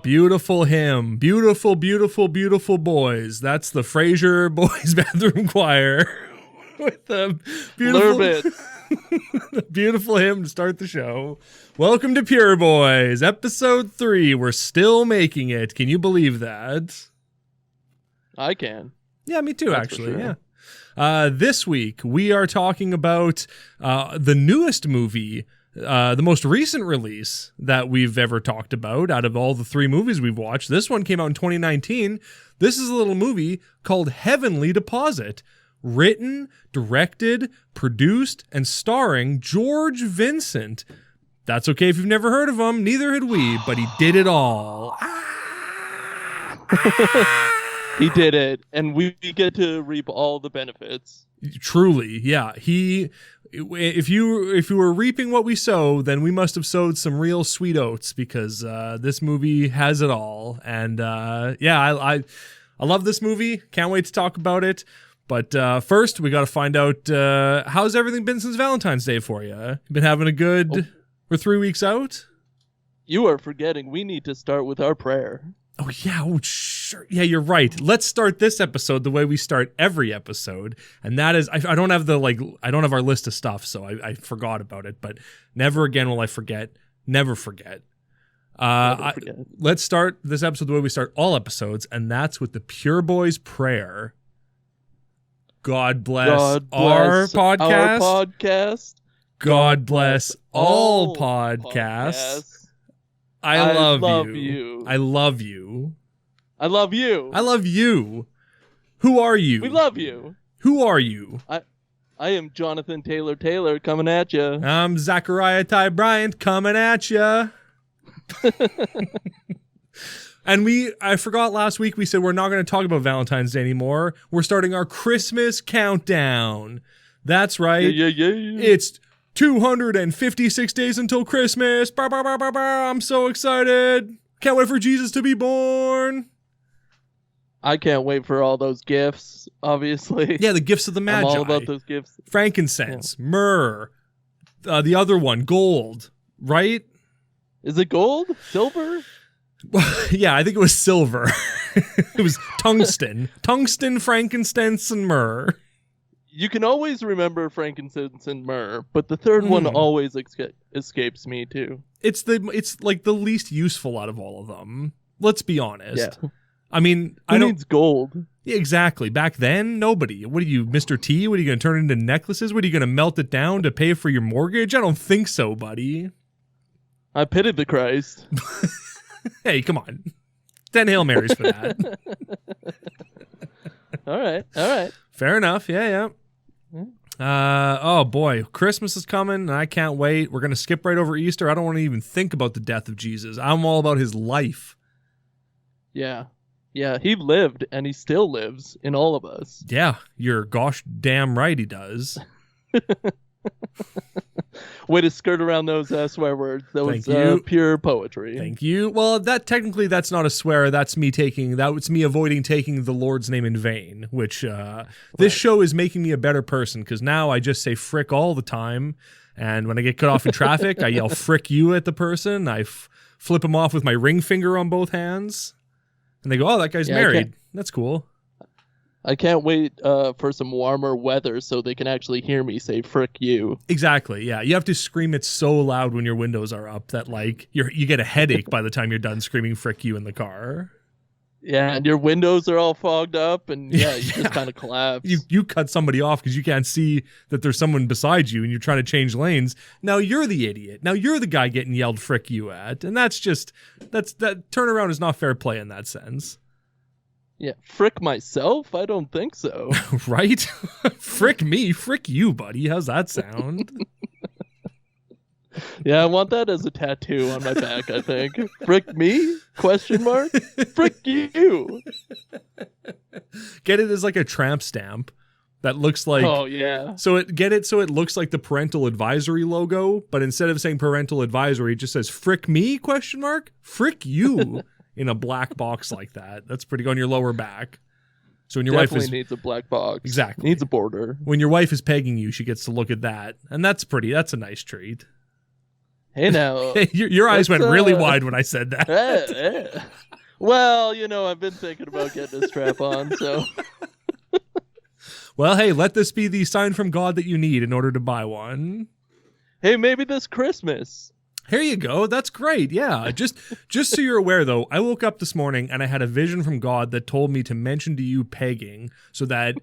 Beautiful hymn. Beautiful, beautiful, beautiful boys. That's the Frasier Boys Bathroom Choir with the beautiful hymn to start the show. Welcome to Pure Boys, episode 3. We're still making it. Can you believe that? I can. Yeah, me too, actually. Sure. Yeah. This week, we are talking about the newest movie, the most recent release that we've ever talked about out of all the 3 movies we've watched. This one came out in 2019. This is a little movie called Heavenly Deposit, written, directed, produced, and starring George Vincent. That's okay if you've never heard of him. Neither had we, but he did it all. He did it, and we get to reap all the benefits. Truly, yeah. If you were reaping what we sow, then we must have sowed some real sweet oats, because this movie has it all. And I love this movie. Can't wait to talk about it. But first, we got to find out how's everything been since Valentine's Day for you. Been having a good? We're 3 weeks out. You are forgetting. We need to start with our prayer. Oh, yeah. Oh, sure. Yeah, you're right. Let's start this episode the way we start every episode. And that is, I don't have I don't have our list of stuff, so I forgot about it. But never again will I forget. Never forget. Let's start this episode the way we start all episodes, and that's with the Pure Boys prayer. God bless our podcast. God bless all podcasts. I love you. I love you. I love you. I love you. Who are you? We love you. Who are you? I am Jonathan Taylor coming at you. I'm Zachariah Ty Bryant coming at you. And I forgot last week we said we're not going to talk about Valentine's Day anymore. We're starting our Christmas countdown. That's right. Yeah. It's 256 days until Christmas. Bah, bah, bah, bah, bah. I'm so excited. Can't wait for Jesus to be born. I can't wait for all those gifts, obviously. Yeah, the gifts of the Magi. I'm all about those gifts. Frankincense, myrrh, the other one, gold, right? Is it gold? Silver? Yeah, I think it was silver. It was tungsten. Tungsten, frankincense, and myrrh. You can always remember frankincense and myrrh, but the third one always escapes me too. It's like the least useful out of all of them. Let's be honest. Yeah. I mean, Who needs gold? Yeah, exactly. Back then, nobody. What are you, Mr. T? What are you going to turn into necklaces? What are you going to melt it down to pay for your mortgage? I don't think so, buddy. I pitied the Christ. Hey, come on. 10 Hail Marys for that. All right. Fair enough. Yeah. Oh boy, Christmas is coming and I can't wait. We're going to skip right over Easter. I don't want to even think about the death of Jesus. I'm all about his life. Yeah, he lived and he still lives in all of us. Yeah, you're gosh damn right he does. Way to skirt around those swear words. That was pure poetry. Thank you. Well, that's not a swear. That's me avoiding taking the Lord's name in vain, which this show is making me a better person, because now I just say frick all the time. And when I get cut off in traffic, I yell frick you at the person. I flip them off with my ring finger on both hands. And they go, oh, that guy's married. That's cool. I can't wait for some warmer weather so they can actually hear me say frick you. Exactly, yeah. You have to scream it so loud when your windows are up that like you get a headache by the time you're done screaming frick you in the car. Yeah, and your windows are all fogged up, and you just kind of collapse. You cut somebody off because you can't see that there's someone beside you and you're trying to change lanes. Now you're the idiot. Now you're the guy getting yelled frick you at. And that turnaround is not fair play in that sense. Yeah, frick myself? I don't think so. Right? Frick me, frick you, buddy. How's that sound? Yeah, I want that as a tattoo on my back, I think. Frick me? Question mark? Frick you. Get it as like a tramp stamp that looks like Oh yeah. so it looks like the parental advisory logo, but instead of saying parental advisory, it just says frick me question mark? Frick you in a black box like that. That's pretty good on your lower back. So when your Definitely wife is needs a black box. Exactly. Needs a border. When your wife is pegging you, she gets to look at that. And that's a nice treat. Hey now. Your eyes went really wide when I said that. Well, I've been thinking about getting a strap on, so. Well, hey, let this be the sign from God that you need in order to buy one. Hey, maybe this Christmas. Here you go. That's great. Yeah. Just so you're aware, though, I woke up this morning and I had a vision from God that told me to mention to you pegging so that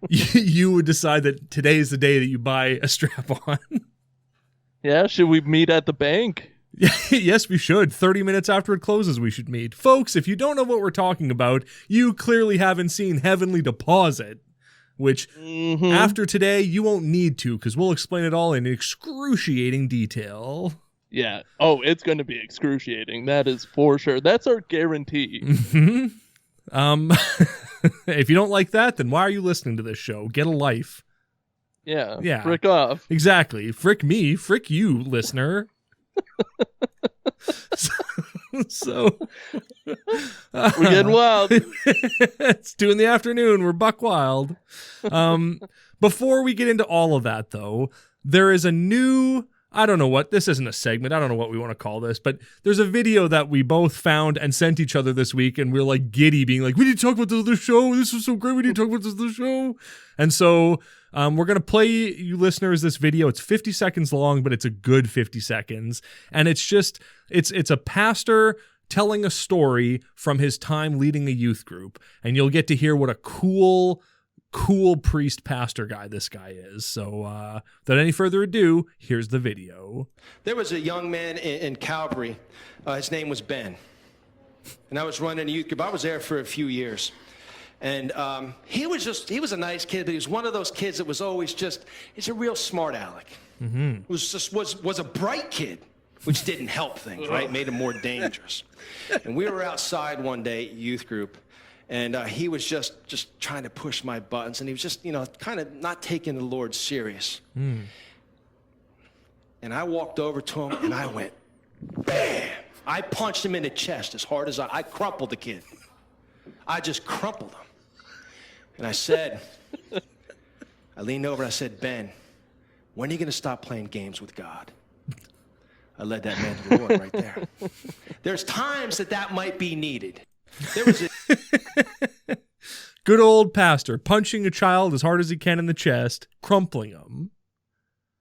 you would decide that today is the day that you buy a strap-on. Yeah, should we meet at the bank? Yes, we should. 30 minutes after it closes, we should meet. Folks, if you don't know what we're talking about, you clearly haven't seen Heavenly Deposit, which after today, you won't need to because we'll explain it all in excruciating detail. Yeah. Oh, it's going to be excruciating. That is for sure. That's our guarantee. If you don't like that, then why are you listening to this show? Get a life. Yeah. Frick off. Exactly. Frick me. Frick you, listener. So we're getting wild. It's 2 PM. We're buck wild. Before we get into all of that, though, there is a new, I don't know what, this isn't a segment. I don't know what we want to call this, but there's a video that we both found and sent each other this week, and we're like giddy, being like, we need to talk about this other show. This was so great. We need to talk about this other show. And so we're going to play you listeners this video. It's 50 seconds long, but it's a good 50 seconds. And it's just, it's a pastor telling a story from his time leading a youth group. And you'll get to hear what a cool priest pastor guy this guy is. So without any further ado, here's the video. There was a young man in Calvary. His name was Ben. And I was running a youth group. I was there for a few years. And he was a nice kid, but he was one of those kids that was always he's a real smart aleck. Mm-hmm. Was a bright kid, which didn't help things, right? Made him more dangerous. And we were outside one day, youth group, and he was just trying to push my buttons, and he was just, kind of not taking the Lord serious. Mm. And I walked over to him, and I went, bam! I punched him in the chest as hard as I crumpled the kid. I just crumpled him. And I said, I leaned over and I said, Ben, when are you going to stop playing games with God? I led that man to the Lord right there. There's times that might be needed. There was a good old pastor punching a child as hard as he can in the chest, crumpling him.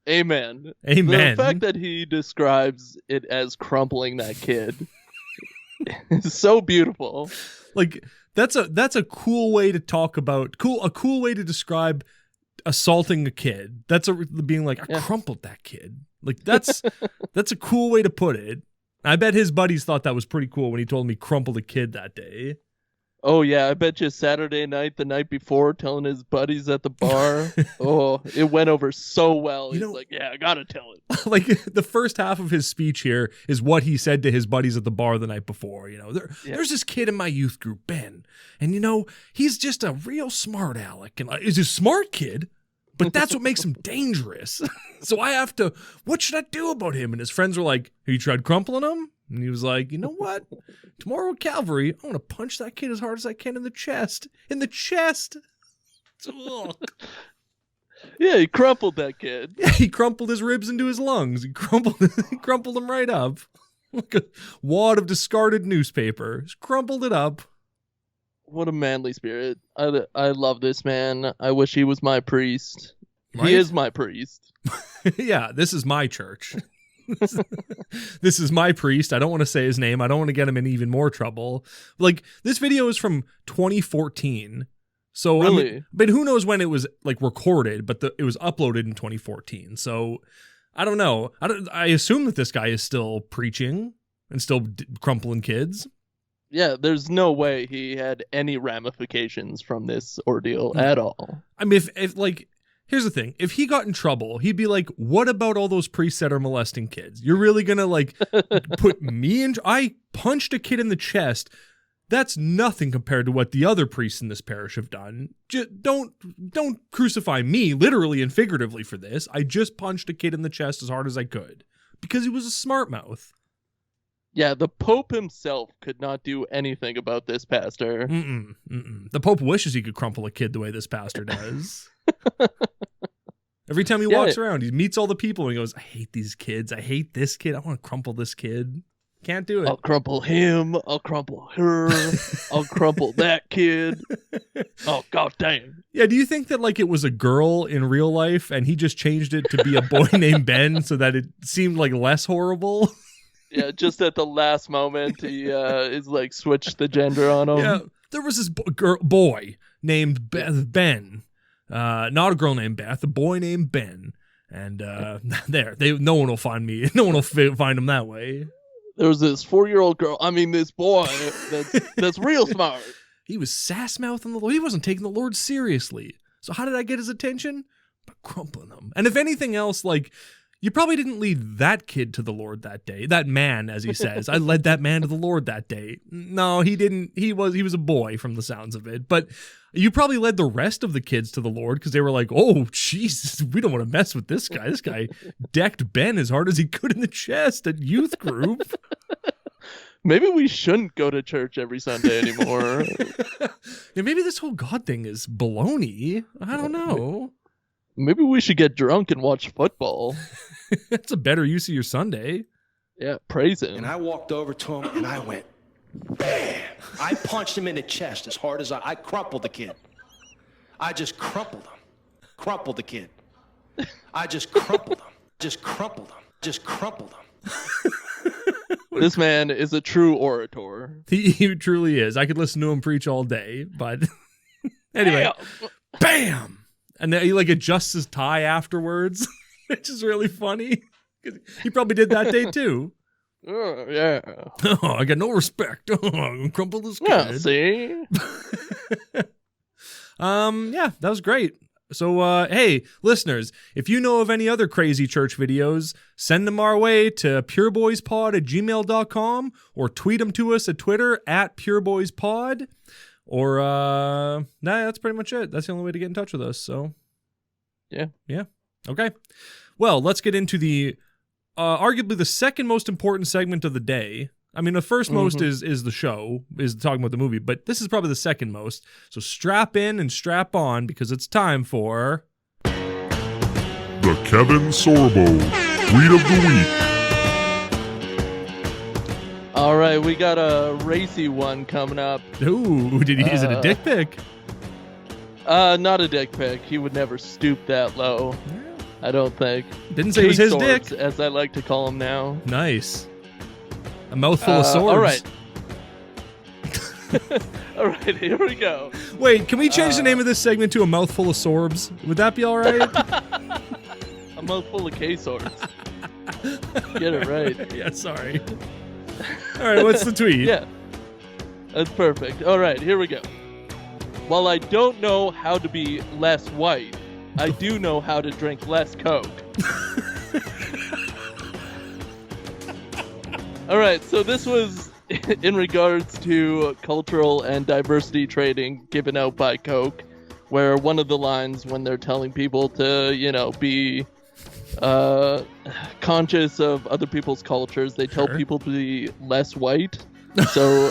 Amen. Amen. The fact that he describes it as crumpling that kid is so beautiful. Like, that's a cool way to talk about a cool way to describe assaulting a kid. That's being like, I crumpled that kid. Like, that's a cool way to put it. I bet his buddies thought that was pretty cool when he told me crumpled a kid that day. Oh yeah, I bet you Saturday night, the night before, telling his buddies at the bar. Oh, it went over so well. He's like, yeah, I gotta tell it. Like, the first half of his speech here is what he said to his buddies at the bar the night before. There's this kid in my youth group, Ben, and he's just a real smart aleck, and is a smart kid, but that's what makes him dangerous. So what should I do about him? And his friends were like, have you tried crumpling him? And he was like, you know what? Tomorrow at Calvary, I'm going to punch that kid as hard as I can in the chest. In the chest. Yeah, he crumpled that kid. Yeah, he crumpled his ribs into his lungs. He crumpled them right up. Like a wad of discarded newspaper. Just crumpled it up. What a manly spirit. I love this man. I wish he was my priest. Right? He is my priest. Yeah, this is my church. This is my priest. I don't want to say his name. I don't want to get him in even more trouble. Like, this video is from 2014. So, really? But who knows when it was like recorded, but it was uploaded in 2014. So I don't know. I assume that this guy is still preaching and still crumpling kids. Yeah, there's no way he had any ramifications from this ordeal at all. I mean, if like Here's the thing. If he got in trouble, he'd be like, what about all those priests that are molesting kids? You're really going to like put me in? I punched a kid in the chest. That's nothing compared to what the other priests in this parish have done. Don't crucify me literally and figuratively for this. I just punched a kid in the chest as hard as I could because he was a smart mouth. Yeah, the Pope himself could not do anything about this pastor. The Pope wishes he could crumple a kid the way this pastor does. Every time he walks around, he meets all the people and he goes, I hate these kids. I hate this kid. I want to crumple this kid. Can't do it. I'll crumple him. I'll crumple her. I'll crumple that kid. Oh, god damn. Yeah, do you think that like it was a girl in real life and he just changed it to be a boy named Ben so that it seemed like less horrible? Yeah, just at the last moment, he is like switched the gender on him. Yeah, there was this boy named Ben. Not a girl named Beth, a boy named Ben. And no one will find me. No one will find him that way. There was this 4-year-old girl. I mean, this boy that's real smart. He was sass-mouthing the Lord. He wasn't taking the Lord seriously. So how did I get his attention? By crumpling him. And if anything else, like, you probably didn't lead that kid to the Lord that day. That man, as he says. I led that man to the Lord that day. No, he didn't. He was a boy from the sounds of it. But you probably led the rest of the kids to the Lord because they were like, oh, Jesus, we don't want to mess with this guy. This guy decked Ben as hard as he could in the chest at youth group. Maybe we shouldn't go to church every Sunday anymore. Yeah, maybe this whole God thing is baloney. I don't know. Maybe we should get drunk and watch football. That's a better use of your Sunday. Yeah, praise him. And I walked over to him and I went, bam! I punched him in the chest as hard as I crumpled the kid. I just crumpled him. Crumpled the kid. I just crumpled him. Just crumpled him. Just crumpled him. This man is a true orator. He truly is. I could listen to him preach all day, but anyway. Bam! And then he like adjusts his tie afterwards, which is really funny. He probably did that day too. Yeah. Oh, I got no respect. Oh, I'm gonna crumple this kid. Yeah, see? Yeah, that was great. So, hey, listeners, if you know of any other crazy church videos, send them our way to pureboyspod@gmail.com or tweet them to us at Twitter @pureboyspod. Or, that's pretty much it. That's the only way to get in touch with us, so. Yeah. Okay. Well, let's get into the, arguably the second most important segment of the day. I mean, the first most is the show, is talking about the movie, but this is probably the second most. So strap in and strap on because it's time for... The Kevin Sorbo Tweet of the Week. All right, we got a racy one coming up. Ooh, is it a dick pic? Not a dick pic. He would never stoop that low. I don't think. Didn't say it was his K-Sorbs, dick. as I like to call him now. Nice. A mouthful of swords. All right. All right, here we go. Wait, can we change the name of this segment to a mouthful of sorbs? Would that be all right? A mouthful of K-Sorbs. Get it right. Yeah, sorry. All right, what's the tweet? Yeah, that's perfect. All right, here we go. While I don't know how to be less white, I do know how to drink less Coke. All right, so this was in regards to cultural and diversity training given out by Coke, where one of the lines when they're telling people to, be conscious of other people's cultures, they tell people to be less white. So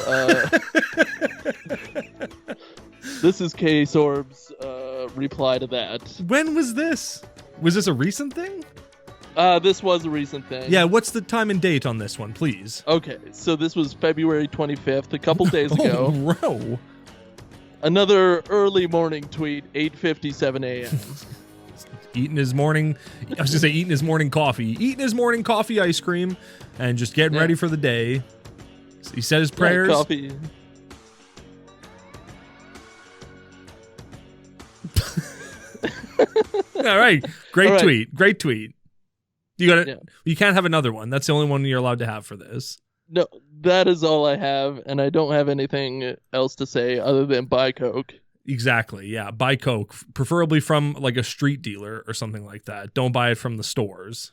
this is K-Sorb's reply to that. When was this? Was this a recent thing? This was a recent thing. Yeah, what's the time and date on this one, please? Okay, so this was February 25th, a couple days ago. Oh, bro. Another early morning tweet, 8:57 a.m. Eating his morning coffee. Eating his morning coffee ice cream and just getting ready for the day. So he said his prayers. Yeah, coffee. All right. Great tweet. Great tweet. You got it. Yeah. You can't have another one. That's the only one you're allowed to have for this. No, that is all I have, and I don't have anything else to say other than buy Coke. Exactly. Yeah. Buy Coke, preferably from like a street dealer or something like that. Don't buy it from the stores.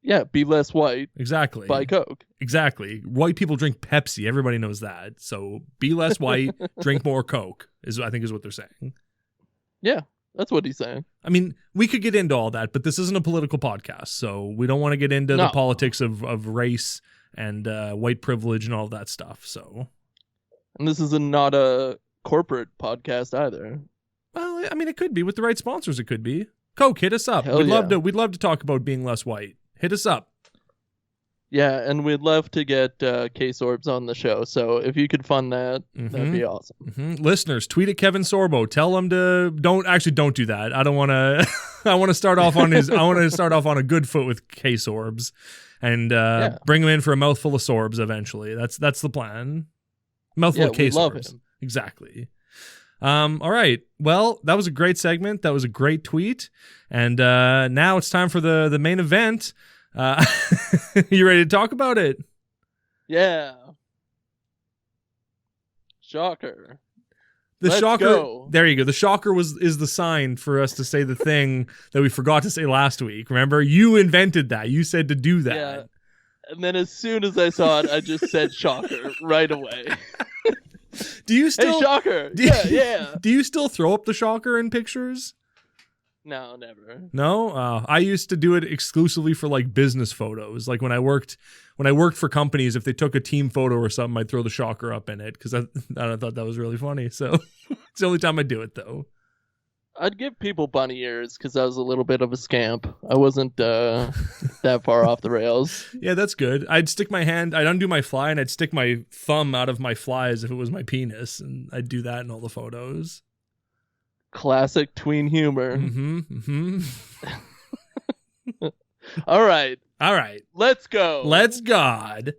Yeah, be less white. Exactly. Buy Coke. Exactly. White people drink Pepsi. Everybody knows that. So be less white, drink more Coke, I think is what they're saying. Yeah, that's what he's saying. I mean, we could get into all that, but this isn't a political podcast, so we don't want to get into the politics of race and white privilege and all that stuff. So, and this is not a corporate podcast either. Well, I mean, it could be with the right sponsors. It could be. Coke, hit us up. Hell We'd yeah. love to talk about being less white. Hit us up. Yeah, and we'd love to get Case Orbs on the show. So if you could fund that, that'd be awesome. Mm-hmm. Listeners, tweet at Kevin Sorbo. Tell him to don't do that. I don't want to. I want to start off on his. I want to start off on a good foot with Case Orbs, and bring him in for a mouthful of sorbs eventually. That's the plan. Mouthful of Case Orbs. Him. Exactly. All right. Well, that was a great segment. That was a great tweet, and now it's time for the main event. You ready to talk about it? Yeah. Shocker. Let's shocker. Go. There you go. The shocker is the sign for us to say the thing that we forgot to say last week. Remember, you invented that. You said to do that. Yeah. And then as soon as I saw it, I just said shocker right away. Do you still? Hey, shocker. Yeah. Do you still throw up the shocker in pictures? No, never. No, I used to do it exclusively for like business photos. Like when I worked for companies, if they took a team photo or something, I'd throw the shocker up in it because I thought that was really funny. So it's the only time I do it, though. I'd give people bunny ears because I was a little bit of a scamp. I wasn't that far off the rails. Yeah, that's good. I'd undo my fly, and I'd stick my thumb out of my fly as if it was my penis, and I'd do that in all the photos. Classic tween humor. Mm-hmm. All right. Let's go. Let's God.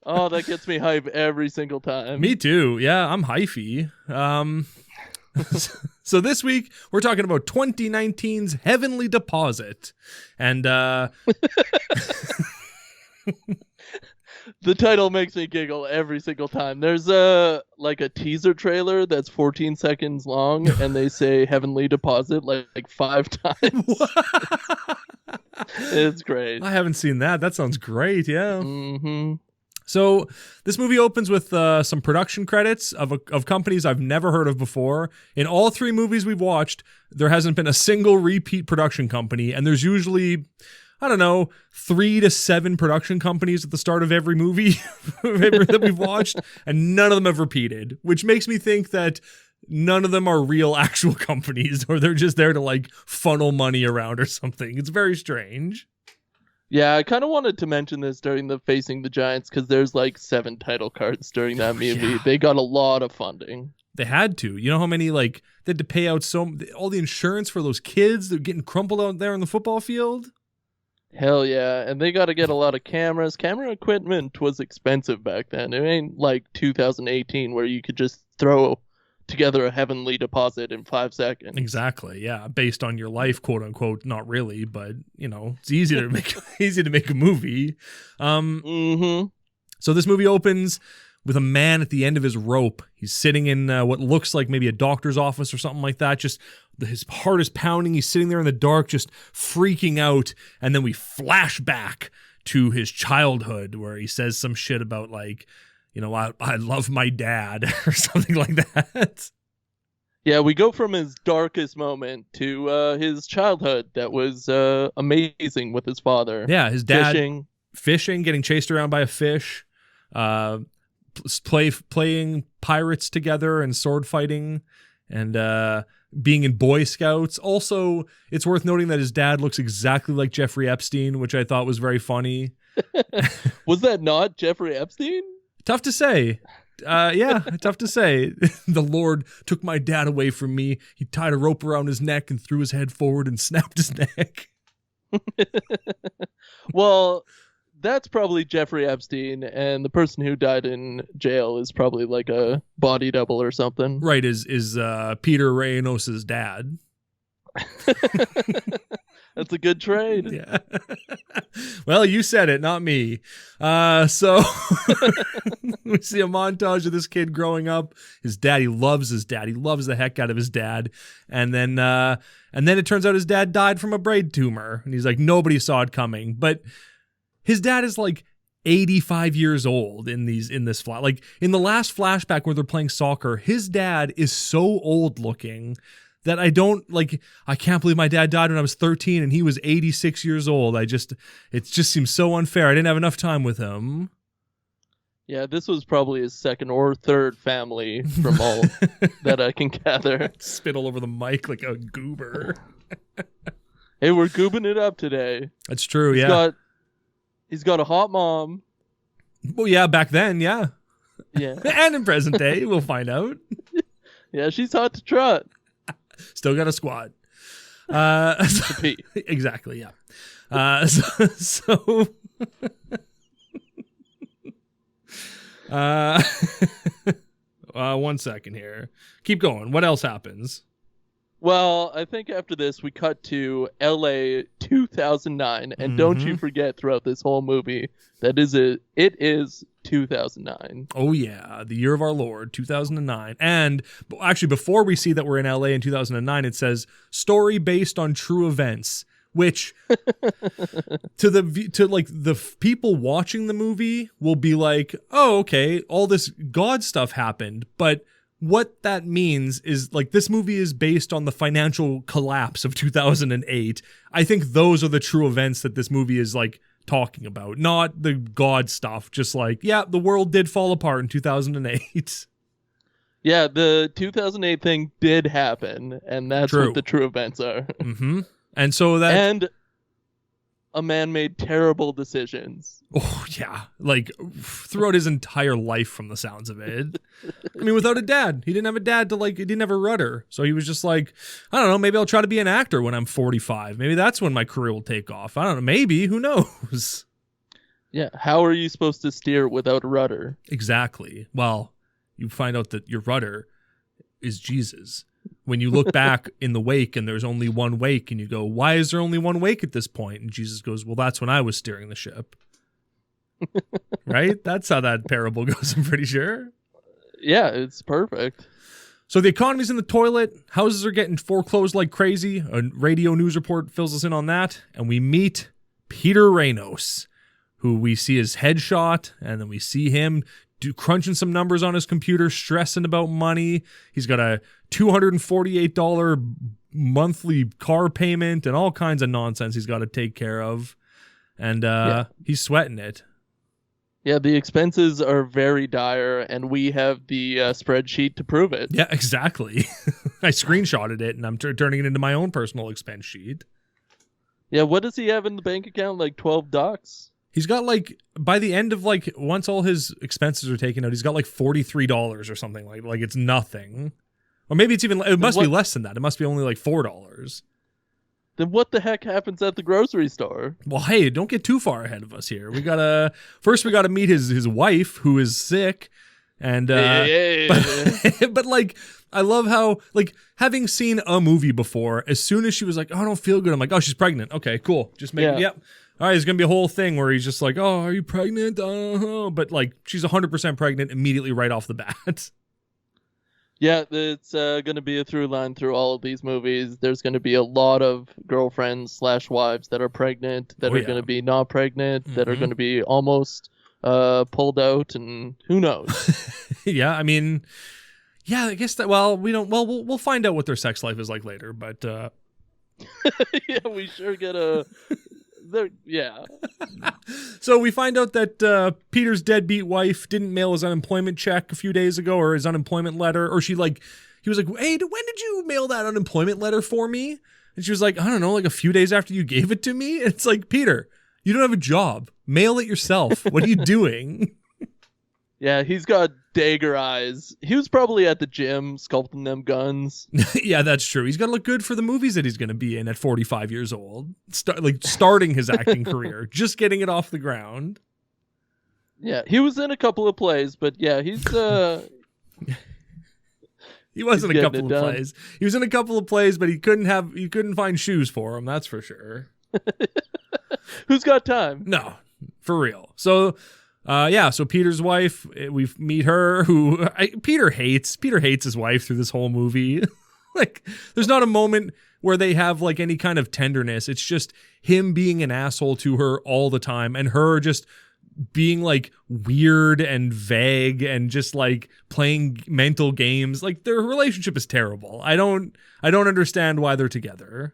Oh, that gets me hype every single time. Me too. Yeah, I'm hyphy. So this week we're talking about 2019's Heavenly Deposit, and the title makes me giggle every single time. There's a teaser trailer that's 14 seconds long, and they say Heavenly Deposit like 5 times. It's great. I haven't seen that. That sounds great. Yeah. Mm-hmm. So this movie opens with some production credits of companies I've never heard of before. In all 3 movies we've watched, there hasn't been a single repeat production company, and there's usually, I don't know, 3 to 7 production companies at the start of every movie that we've watched, and none of them have repeated, which makes me think that none of them are real actual companies, or they're just there to like funnel money around or something. It's very strange. Yeah, I kind of wanted to mention this during the Facing the Giants because there's like 7 title cards during that movie. Yeah. They got a lot of funding. They had to. You know how many, like, they had to pay out all the insurance for those kids that are getting crumpled out there on the football field? Hell yeah. And they got to get a lot of cameras. Camera equipment was expensive back then. It ain't like 2018 where you could just throw together a Heavenly Deposit in 5 seconds. Exactly. Yeah. Based on your life, quote unquote. Not really, but you know, it's easy to make a movie. So this movie opens with a man at the end of his rope. He's sitting in what looks like maybe a doctor's office or something like that. Just his heart is pounding. He's sitting there in the dark, just freaking out. And then we flash back to his childhood where he says some shit about like, you know, I love my dad or something like that. Yeah, we go from his darkest moment to his childhood that was amazing with his father. Yeah, his dad fishing, getting chased around by a fish, playing pirates together and sword fighting, and being in Boy Scouts. Also, it's worth noting that his dad looks exactly like Jeffrey Epstein, which I thought was very funny. Was that not Jeffrey Epstein? Tough to say. Yeah, tough to say. The Lord took my dad away from me. He tied a rope around his neck and threw his head forward and snapped his neck. Well, that's probably Jeffrey Epstein, and the person who died in jail is probably like a body double or something. Right, is Peter Ranos' dad. That's a good trade. Yeah. Well, you said it, not me. So we see a montage of this kid growing up. His dad, he loves his dad. He loves the heck out of his dad. And then it turns out his dad died from a brain tumor. And he's like, nobody saw it coming. But his dad is like 85 years old in this flat. Like in the last flashback where they're playing soccer, his dad is so old looking that I can't believe my dad died when I was 13 and he was 86 years old. It just seems so unfair. I didn't have enough time with him. Yeah, this was probably his second or third family from all that I can gather. Spit all over the mic like a goober. Hey, we're goobing it up today. That's true, yeah. He's got a hot mom. Well, yeah, back then, yeah. Yeah. And in present day, we'll find out. Yeah, she's hot to trot. Still got a squad. Exactly, yeah. So one second here. Keep going. What else happens? Well, I think after this we cut to LA 2009, and don't you forget throughout this whole movie that it is 2009. Oh yeah, the year of our Lord, 2009. And actually, before we see that we're in LA in 2009, it says story based on true events, which to the people watching the movie will be like, oh, okay, all this God stuff happened, but what that means is like this movie is based on the financial collapse of 2008. I think those are the true events that this movie is like talking about, not the God stuff. Just like, yeah, the world did fall apart in 2008. Yeah, the 2008 thing did happen, and that's what the true events are. Mm-hmm. And so that... And a man made terrible decisions. Oh, yeah. Like, throughout his entire life from the sounds of it. I mean, without a dad. He didn't have a dad he didn't have a rudder. So he was just like, I don't know, maybe I'll try to be an actor when I'm 45. Maybe that's when my career will take off. I don't know. Maybe. Who knows? Yeah. How are you supposed to steer without a rudder? Exactly. Well, you find out that your rudder is Jesus. When you look back in the wake and there's only one wake and you go, why is there only one wake at this point? And Jesus goes, well, that's when I was steering the ship. Right? That's how that parable goes, I'm pretty sure. Yeah, it's perfect. So the economy's in the toilet. Houses are getting foreclosed like crazy. A radio news report fills us in on that. And we meet Peter Ranos, who we see his headshot, and then we see him crunching some numbers on his computer, stressing about money. He's got a $248 monthly car payment and all kinds of nonsense he's got to take care of. And he's sweating it. Yeah, the expenses are very dire, and we have the spreadsheet to prove it. Yeah, exactly. I screenshotted it, and I'm turning it into my own personal expense sheet. Yeah, what does he have in the bank account? Like 12 bucks? He's got by the end of once all his expenses are taken out, he's got $43 or something like it's nothing. Or maybe it must be less than that. It must be only $4. Then what the heck happens at the grocery store? Well, hey, don't get too far ahead of us here. We gotta meet his wife who is sick, and but I love how having seen a movie before, as soon as she was like, oh, I don't feel good, I'm like, oh, she's pregnant. Okay, cool. Just make it. Yep. All right, there's going to be a whole thing where he's just like, oh, are you pregnant? But she's 100% pregnant immediately right off the bat. Yeah, it's going to be a through line through all of these movies. There's going to be a lot of girlfriends / wives that are pregnant, that are going to be not pregnant, that are going to be almost pulled out, and who knows? Yeah, I mean, yeah, I guess that, we'll find out what their sex life is like later, but... Yeah, we sure get yeah. So we find out that Peter's deadbeat wife didn't mail his unemployment check a few days ago, or his unemployment letter, or he was like, hey, when did you mail that unemployment letter for me? And she was like, I don't know, a few days after you gave it to me. And it's like, Peter, you don't have a job. Mail it yourself. What are you doing? Yeah, he's got dagger eyes. He was probably at the gym sculpting them guns. Yeah, that's true. He's got to look good for the movies that he's going to be in at 45 years old. Starting his acting career, just getting it off the ground. Yeah, he was in a couple of plays, but yeah, he's He was in a couple of plays. He was in a couple of plays, but he couldn't find shoes for him, that's for sure. Who's got time? No, for real. So so Peter's wife, we meet her, who Peter hates his wife through this whole movie. Like, there's not a moment where they have like any kind of tenderness. It's just him being an asshole to her all the time, and her just being like weird and vague and just like playing mental games. Like, their relationship is terrible. I don't understand why they're together.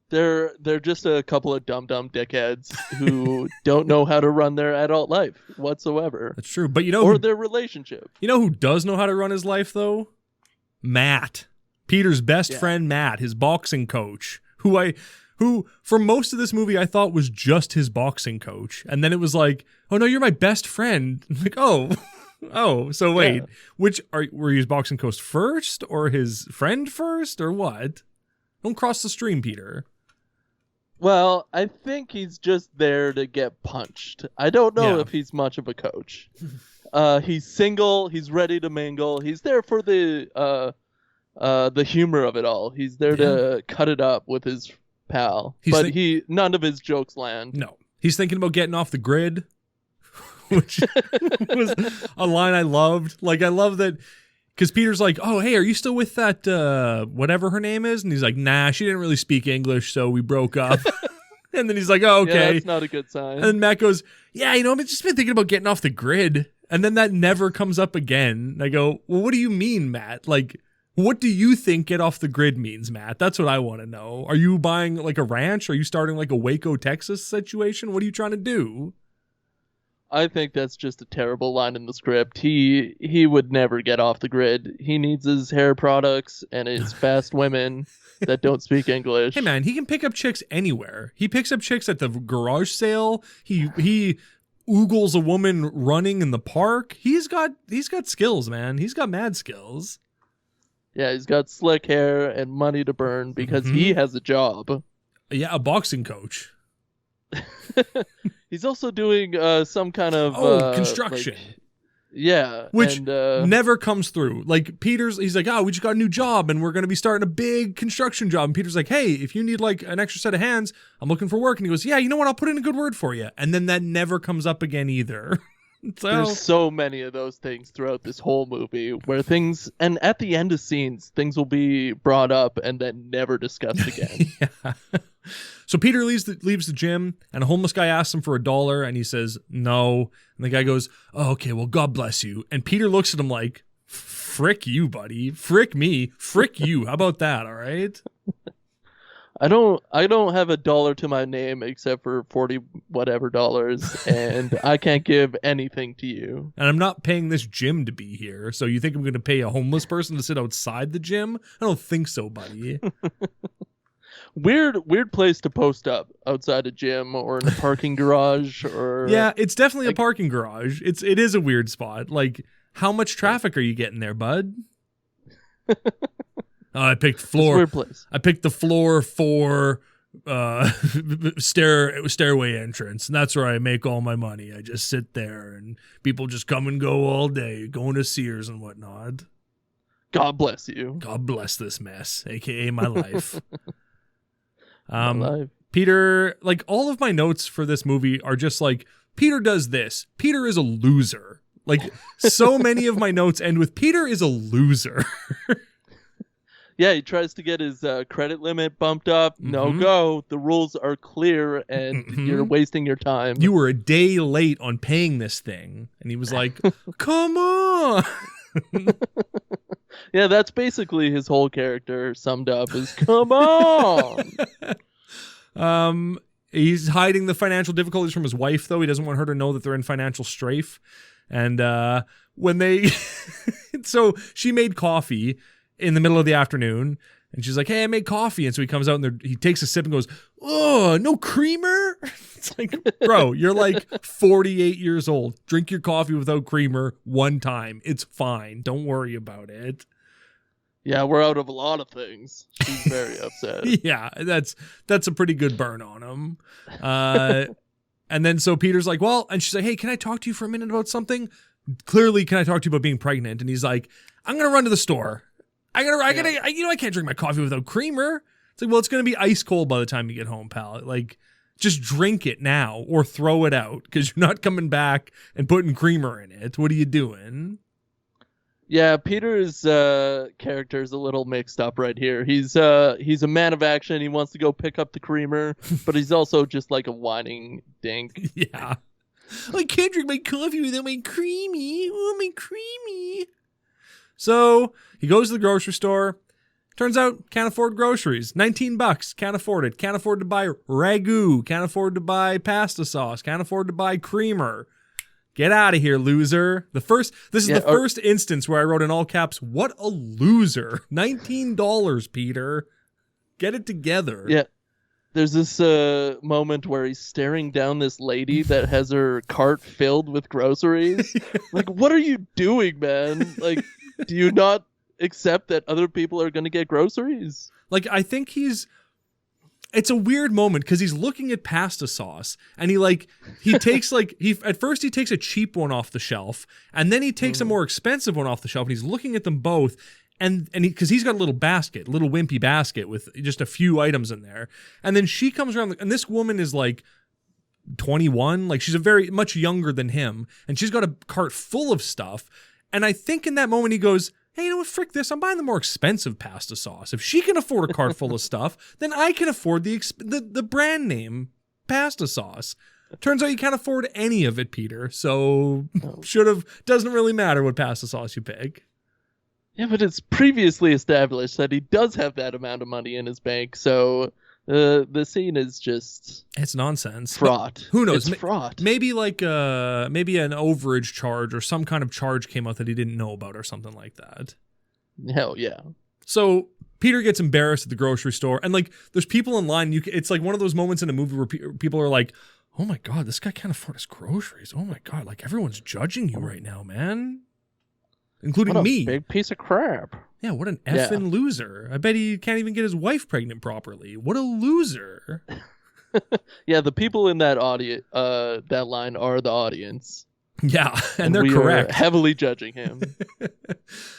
They're just a couple of dumb dickheads who don't know how to run their adult life whatsoever. That's true. But or their relationship. You know who does know how to run his life though? Matt. Peter's best friend Matt, his boxing coach, who for most of this movie I thought was just his boxing coach. And then it was like, oh no, you're my best friend. I'm like, so wait, were you his boxing coach first or his friend first or what? Don't cross the stream, Peter. Well, I think he's just there to get punched. I don't know if he's much of a coach. He's single, he's ready to mingle. He's there for the humor of it all. He's there to cut it up with his pal. None of his jokes land. No. He's thinking about getting off the grid, which was a line I loved. Like, I love that, because Peter's like, oh, hey, are you still with that whatever her name is? And he's like, nah, she didn't really speak English, so we broke up. And then he's like, oh, okay. Yeah, that's not a good sign. And then Matt goes, yeah, I've just been thinking about getting off the grid. And then that never comes up again. And I go, well, what do you mean, Matt? Like, what do you think get off the grid means, Matt? That's what I want to know. Are you buying like a ranch? Are you starting like a Waco, Texas situation? What are you trying to do? I think that's just a terrible line in the script. He would never get off the grid. He needs his hair products and his fast women that don't speak English. Hey man, he can pick up chicks anywhere. He picks up chicks at the garage sale. He oogles a woman running in the park. He's got skills, man. He's got mad skills. Yeah, he's got slick hair and money to burn because he has a job. Yeah, a boxing coach. He's also doing some kind of construction. Which never comes through. Like, he's like, we just got a new job and we're going to be starting a big construction job. And Peter's like, hey, if you need like an extra set of hands, I'm looking for work. And he goes, yeah, you know what? I'll put in a good word for you. And then that never comes up again either. There's so many of those things throughout this whole movie where and at the end of scenes, things will be brought up and then never discussed again. Yeah. So Peter leaves the gym, and a homeless guy asks him for $1, and he says no. And the guy goes, oh, okay, well, God bless you. And Peter looks at him like, frick you, buddy. Frick me. Frick you. How about that, all right? I don't have $1 to my name except for 40 whatever dollars, and I can't give anything to you. And I'm not paying this gym to be here, so you think I'm going to pay a homeless person to sit outside the gym? I don't think so, buddy. Weird place to post up, outside a gym or in a parking garage or... Yeah, it's definitely a parking garage. It is a weird spot. Like, how much traffic are you getting there, bud? I picked floor. Weird place. I picked the floor 4 stairway entrance, and that's where I make all my money. I just sit there, and people just come and go all day, going to Sears and whatnot. God bless you. God bless this mess, aka my life. My life. Peter, like, all of my notes for this movie are just like, Peter does this. Peter is a loser. Like, so many of my notes end with Peter is a loser. Yeah, he tries to get his credit limit bumped up. No go. The rules are clear, and you're wasting your time. You were a day late on paying this thing. And he was like, come on. Yeah, that's basically his whole character summed up is, come on. He's hiding the financial difficulties from his wife, though. He doesn't want her to know that they're in financial strafe. And when they... So she made coffee in the middle of the afternoon, And she's like, hey, I made coffee. And so he comes out and he takes a sip and goes, oh, no creamer? It's like, bro, you're like 48 years old. Drink your coffee without creamer one time. It's fine. Don't worry about it. Yeah, we're out of a lot of things. She's very upset. Yeah, that's a pretty good burn on him. And then so Peter's like, well, and she's like, hey, can I talk to you for a minute about something? Clearly, can I talk to you about being pregnant? And he's like, I'm going to run to the store. I can't drink my coffee without creamer. It's like, well, it's going to be ice cold by the time you get home, pal. Like, just drink it now or throw it out because you're not coming back and putting creamer in it. What are you doing? Yeah, Peter's character is a little mixed up right here. He's a man of action. He wants to go pick up the creamer, but he's also just like a whining dink. Yeah. I can't drink my coffee without my creamy. Oh, my creamy. So he goes to the grocery store. Turns out, can't afford groceries. $19, can't afford it. Can't afford to buy ragu. Can't afford to buy pasta sauce. Can't afford to buy creamer. Get out of here, loser. This is the first instance where I wrote in all caps, what a loser. $19, Peter. Get it together. Yeah. There's this moment where he's staring down this lady that has her cart filled with groceries. Like, what are you doing, man? Like, do you not accept that other people are going to get groceries? Like, I think it's a weird moment because he's looking at pasta sauce and he takes at first he takes a cheap one off the shelf and then he takes a more expensive one off the shelf and he's looking at them both and because he's got a little wimpy basket with just a few items in there. And then she comes around and this woman is like 21, like she's a very much younger than him and she's got a cart full of stuff. And I think in that moment he goes, hey, you know what, frick this, I'm buying the more expensive pasta sauce. If she can afford a cart full of stuff, then I can afford the brand name pasta sauce. Turns out you can't afford any of it, Peter, so doesn't really matter what pasta sauce you pick. Yeah, but it's previously established that he does have that amount of money in his bank, so the scene is just... It's nonsense. Fraught. But who knows? It's fraught. Maybe maybe an overage charge or some kind of charge came out that he didn't know about or something like that. Hell yeah. So Peter gets embarrassed at the grocery store and like there's people in line. It's like one of those moments in a movie where people are like, oh my God, this guy can't afford his groceries. Oh my God, like everyone's judging you right now, man. Including me. Big piece of crap. Yeah, what an effing loser. I bet he can't even get his wife pregnant properly. What a loser. Yeah, the people in that that line are the audience. Yeah, and they're correct. Are heavily judging him.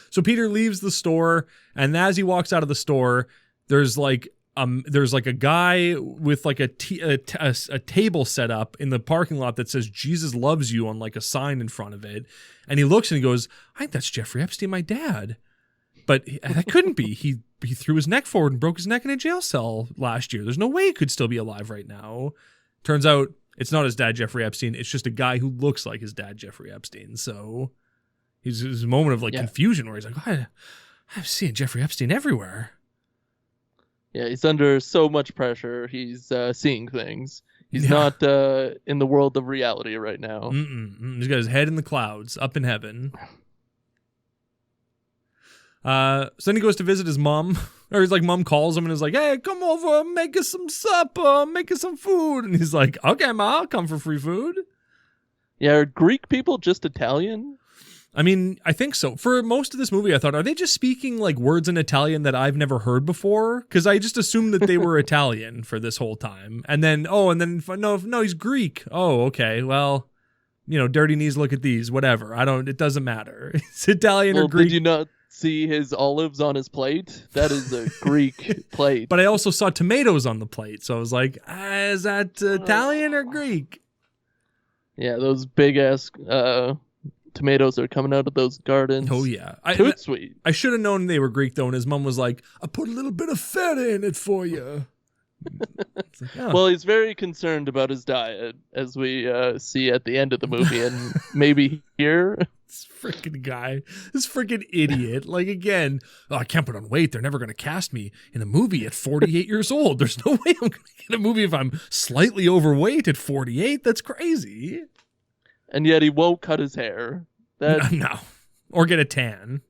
So Peter leaves the store, and as he walks out of the store, there's like a guy with like a table set up in the parking lot that says Jesus loves you on like a sign in front of it. And he looks and he goes, I think that's Jeffrey Epstein, my dad. But that couldn't be. He threw his neck forward and broke his neck in a jail cell last year. There's no way he could still be alive right now. Turns out it's not his dad, Jeffrey Epstein. It's just a guy who looks like his dad, Jeffrey Epstein. So he's a moment of confusion where he's like, oh, I'm seeing Jeffrey Epstein everywhere. Yeah, he's under so much pressure. He's seeing things. He's not in the world of reality right now. He's got his head in the clouds, up in heaven. So then he goes to visit his mom, or his mom calls him and is like, hey, come over, make us some supper, make us some food. And he's like, okay, Ma, I'll come for free food. Yeah, are Greek people just Italian? I mean, I think so. For most of this movie, I thought, are they just speaking like words in Italian that I've never heard before? Because I just assumed that they were Italian for this whole time. And then, no, he's Greek. Oh, okay. Well, dirty knees, look at these, whatever. it doesn't matter. It's Italian or Greek. Did you not see his olives on his plate? That is a Greek plate. But I also saw tomatoes on the plate. So I was like, is that Italian or Greek? Yeah, those big ass tomatoes are coming out of those gardens. Oh yeah, Toot sweet. I should have known they were Greek though, and his mom was like, I put a little bit of feta in it for you. Like, oh. Well, he's very concerned about his diet, as we see at the end of the movie, and maybe here. This freaking guy, this freaking idiot. Like, again, I can't put on weight. They're never going to cast me in a movie at 48 years old. There's no way I'm going to get a movie if I'm slightly overweight at 48. That's crazy. And yet he won't cut his hair. No. Or get a tan.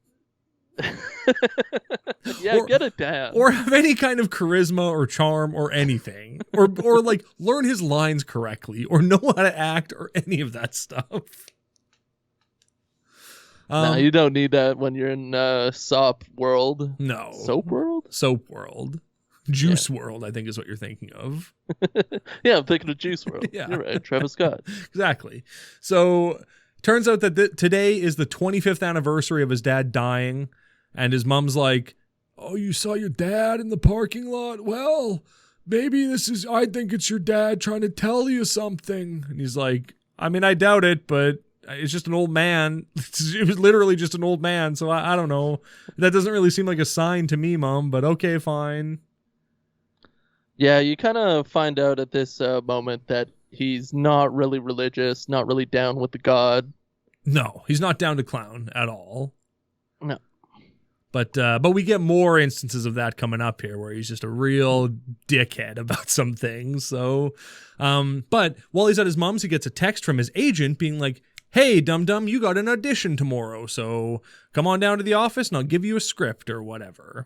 Yeah, Or- get it down. or have any kind of charisma or charm or anything, or like learn his lines correctly, or know how to act, or any of that stuff. No, you don't need that when you're in SOP world. No. Soap world? Soap world. Juice world, I think is what you're thinking of. Yeah, I'm thinking of Juice World. Yeah. You're right, Travis Scott. Exactly. So turns out that today is the 25th anniversary of his dad dying, and his mom's like, "Oh, you saw your dad in the parking lot? Well, maybe I think it's your dad trying to tell you something." And he's like, "I mean, I doubt it, but it's just an old man." It was literally just an old man, so I don't know. That doesn't really seem like a sign to me, Mom, but okay, fine. Yeah, you kind of find out at this moment that he's not really religious, not really down with the God. No, he's not down to clown at all. No. But we get more instances of that coming up here, where he's just a real dickhead about some things. So, but while he's at his mom's, he gets a text from his agent being like, "Hey, dum-dum, you got an audition tomorrow, so come on down to the office and I'll give you a script," or whatever.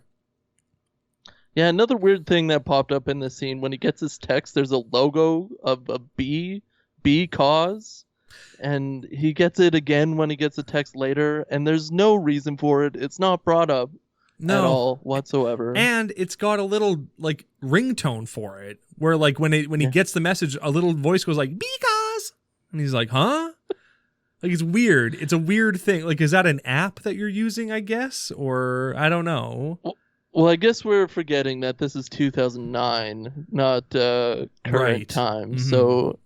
Yeah, another weird thing that popped up in this scene, when he gets his text, there's a logo of a bee cause, and he gets it again when he gets a text later, and there's no reason for it. It's not brought up at all whatsoever. And it's got a little like ringtone for it, where like when he gets the message, a little voice goes like, "Because," and he's like, "Huh?" Like, it's weird. It's a weird thing. Like, is that an app that you're using, I guess? Or I don't know. Well, I guess we're forgetting that this is 2009, not current Right. time. Mhm. So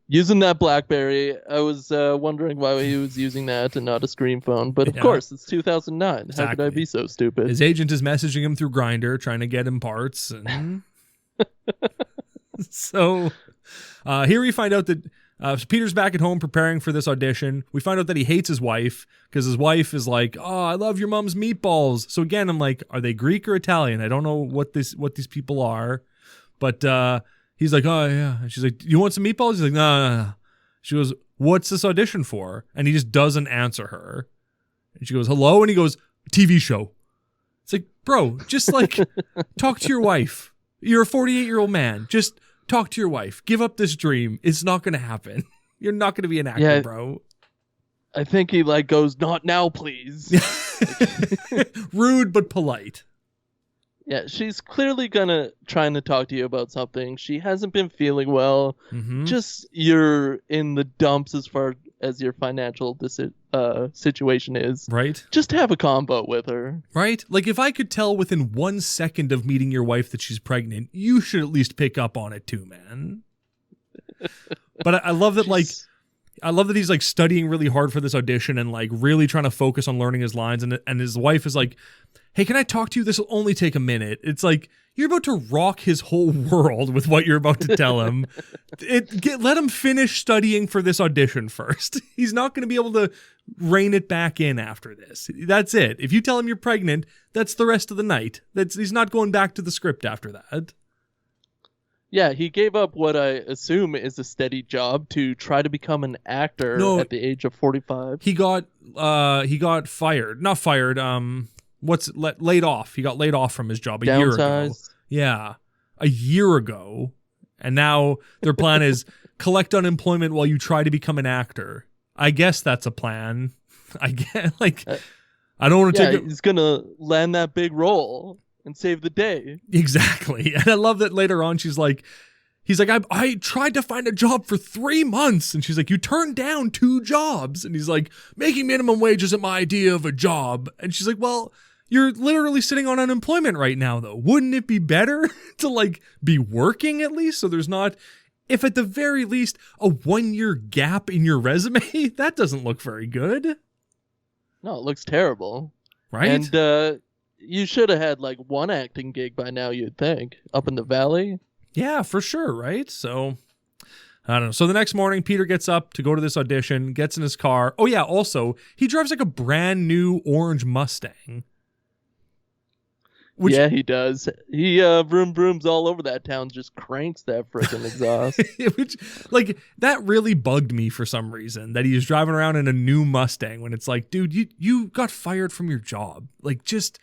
using that BlackBerry, I was wondering why he was using that and not a screen phone. But of Yeah. course, it's 2009. How could I Exactly. be so stupid? His agent is messaging him through Grindr, trying to get him parts. And so here we find out that so Peter's back at home preparing for this audition. We find out that he hates his wife because his wife is like, "Oh, I love your mom's meatballs." So again, I'm like, are they Greek or Italian? I don't know what these people are. But he's like, "Oh, yeah." And she's like, "You want some meatballs?" He's like, No. She goes, "What's this audition for?" And he just doesn't answer her. And she goes, "Hello?" And he goes, "TV show." It's like, bro, just like talk to your wife. You're a 48-year-old man. Just talk to your wife. Give up this dream. It's not going to happen. You're not going to be an actor, Yeah. bro. I think he like goes, "Not now, please." Rude but polite. Yeah, she's clearly trying to talk to you about something. She hasn't been feeling well. Mhm. Just you're in the dumps as far as your financial situation is. Right? Just have a convo with her. Right? Like, if I could tell within 1 second of meeting your wife that she's pregnant, you should at least pick up on it too, man. But I love that, like, I love that he's like studying really hard for this audition and like really trying to focus on learning his lines. And his wife is like, "Hey, can I talk to you? This will only take a minute." It's like, you're about to rock his whole world with what you're about to tell him. Let him finish studying for this audition first. He's not going to be able to rein it back in after this. That's it. If you tell him you're pregnant, that's the rest of the night. He's not going back to the script after that. Yeah, he gave up what I assume is a steady job to try to become an actor at the age of 45. He got fired. Not fired. Laid off. He got laid off from his job a year ago. Downsized. Yeah, a year ago. And now their plan is collect unemployment while you try to become an actor. I guess that's a plan. I guess, like, I don't want to take it. He's gonna land that big role and save the day. Exactly. And I love that later on he's like, I tried to find a job for 3 months. And she's like, "You turned down 2 jobs. And he's like, "Making minimum wage isn't my idea of a job." And she's like, "Well, you're literally sitting on unemployment right now, though. Wouldn't it be better to like be working at least? So there's not, if at the very least, a 1-year gap in your resume." That doesn't look very good. No, it looks terrible. Right? And you should have had like one acting gig by now, you'd think, up in the valley. Yeah, for sure, right? So, I don't know. So the next morning, Peter gets up to go to this audition, gets in his car. Oh, yeah, also, he drives like a brand new orange Mustang. Yeah, he does. He vroom vrooms all over that town, just cranks that freaking exhaust. Which, like, that really bugged me for some reason, that he was driving around in a new Mustang when it's like, dude, you got fired from your job. Like, just,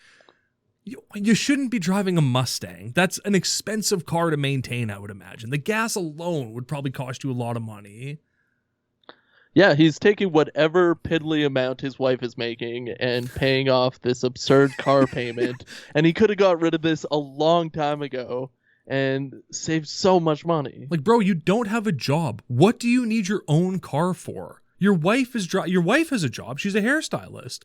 you shouldn't be driving a Mustang. That's an expensive car to maintain, I would imagine. The gas alone would probably cost you a lot of money. Yeah, he's taking whatever piddly amount his wife is making and paying off this absurd car payment. And he could have got rid of this a long time ago and saved so much money. Like, bro, you don't have a job. What do you need your own car for? Your wife has a job. She's a hairstylist.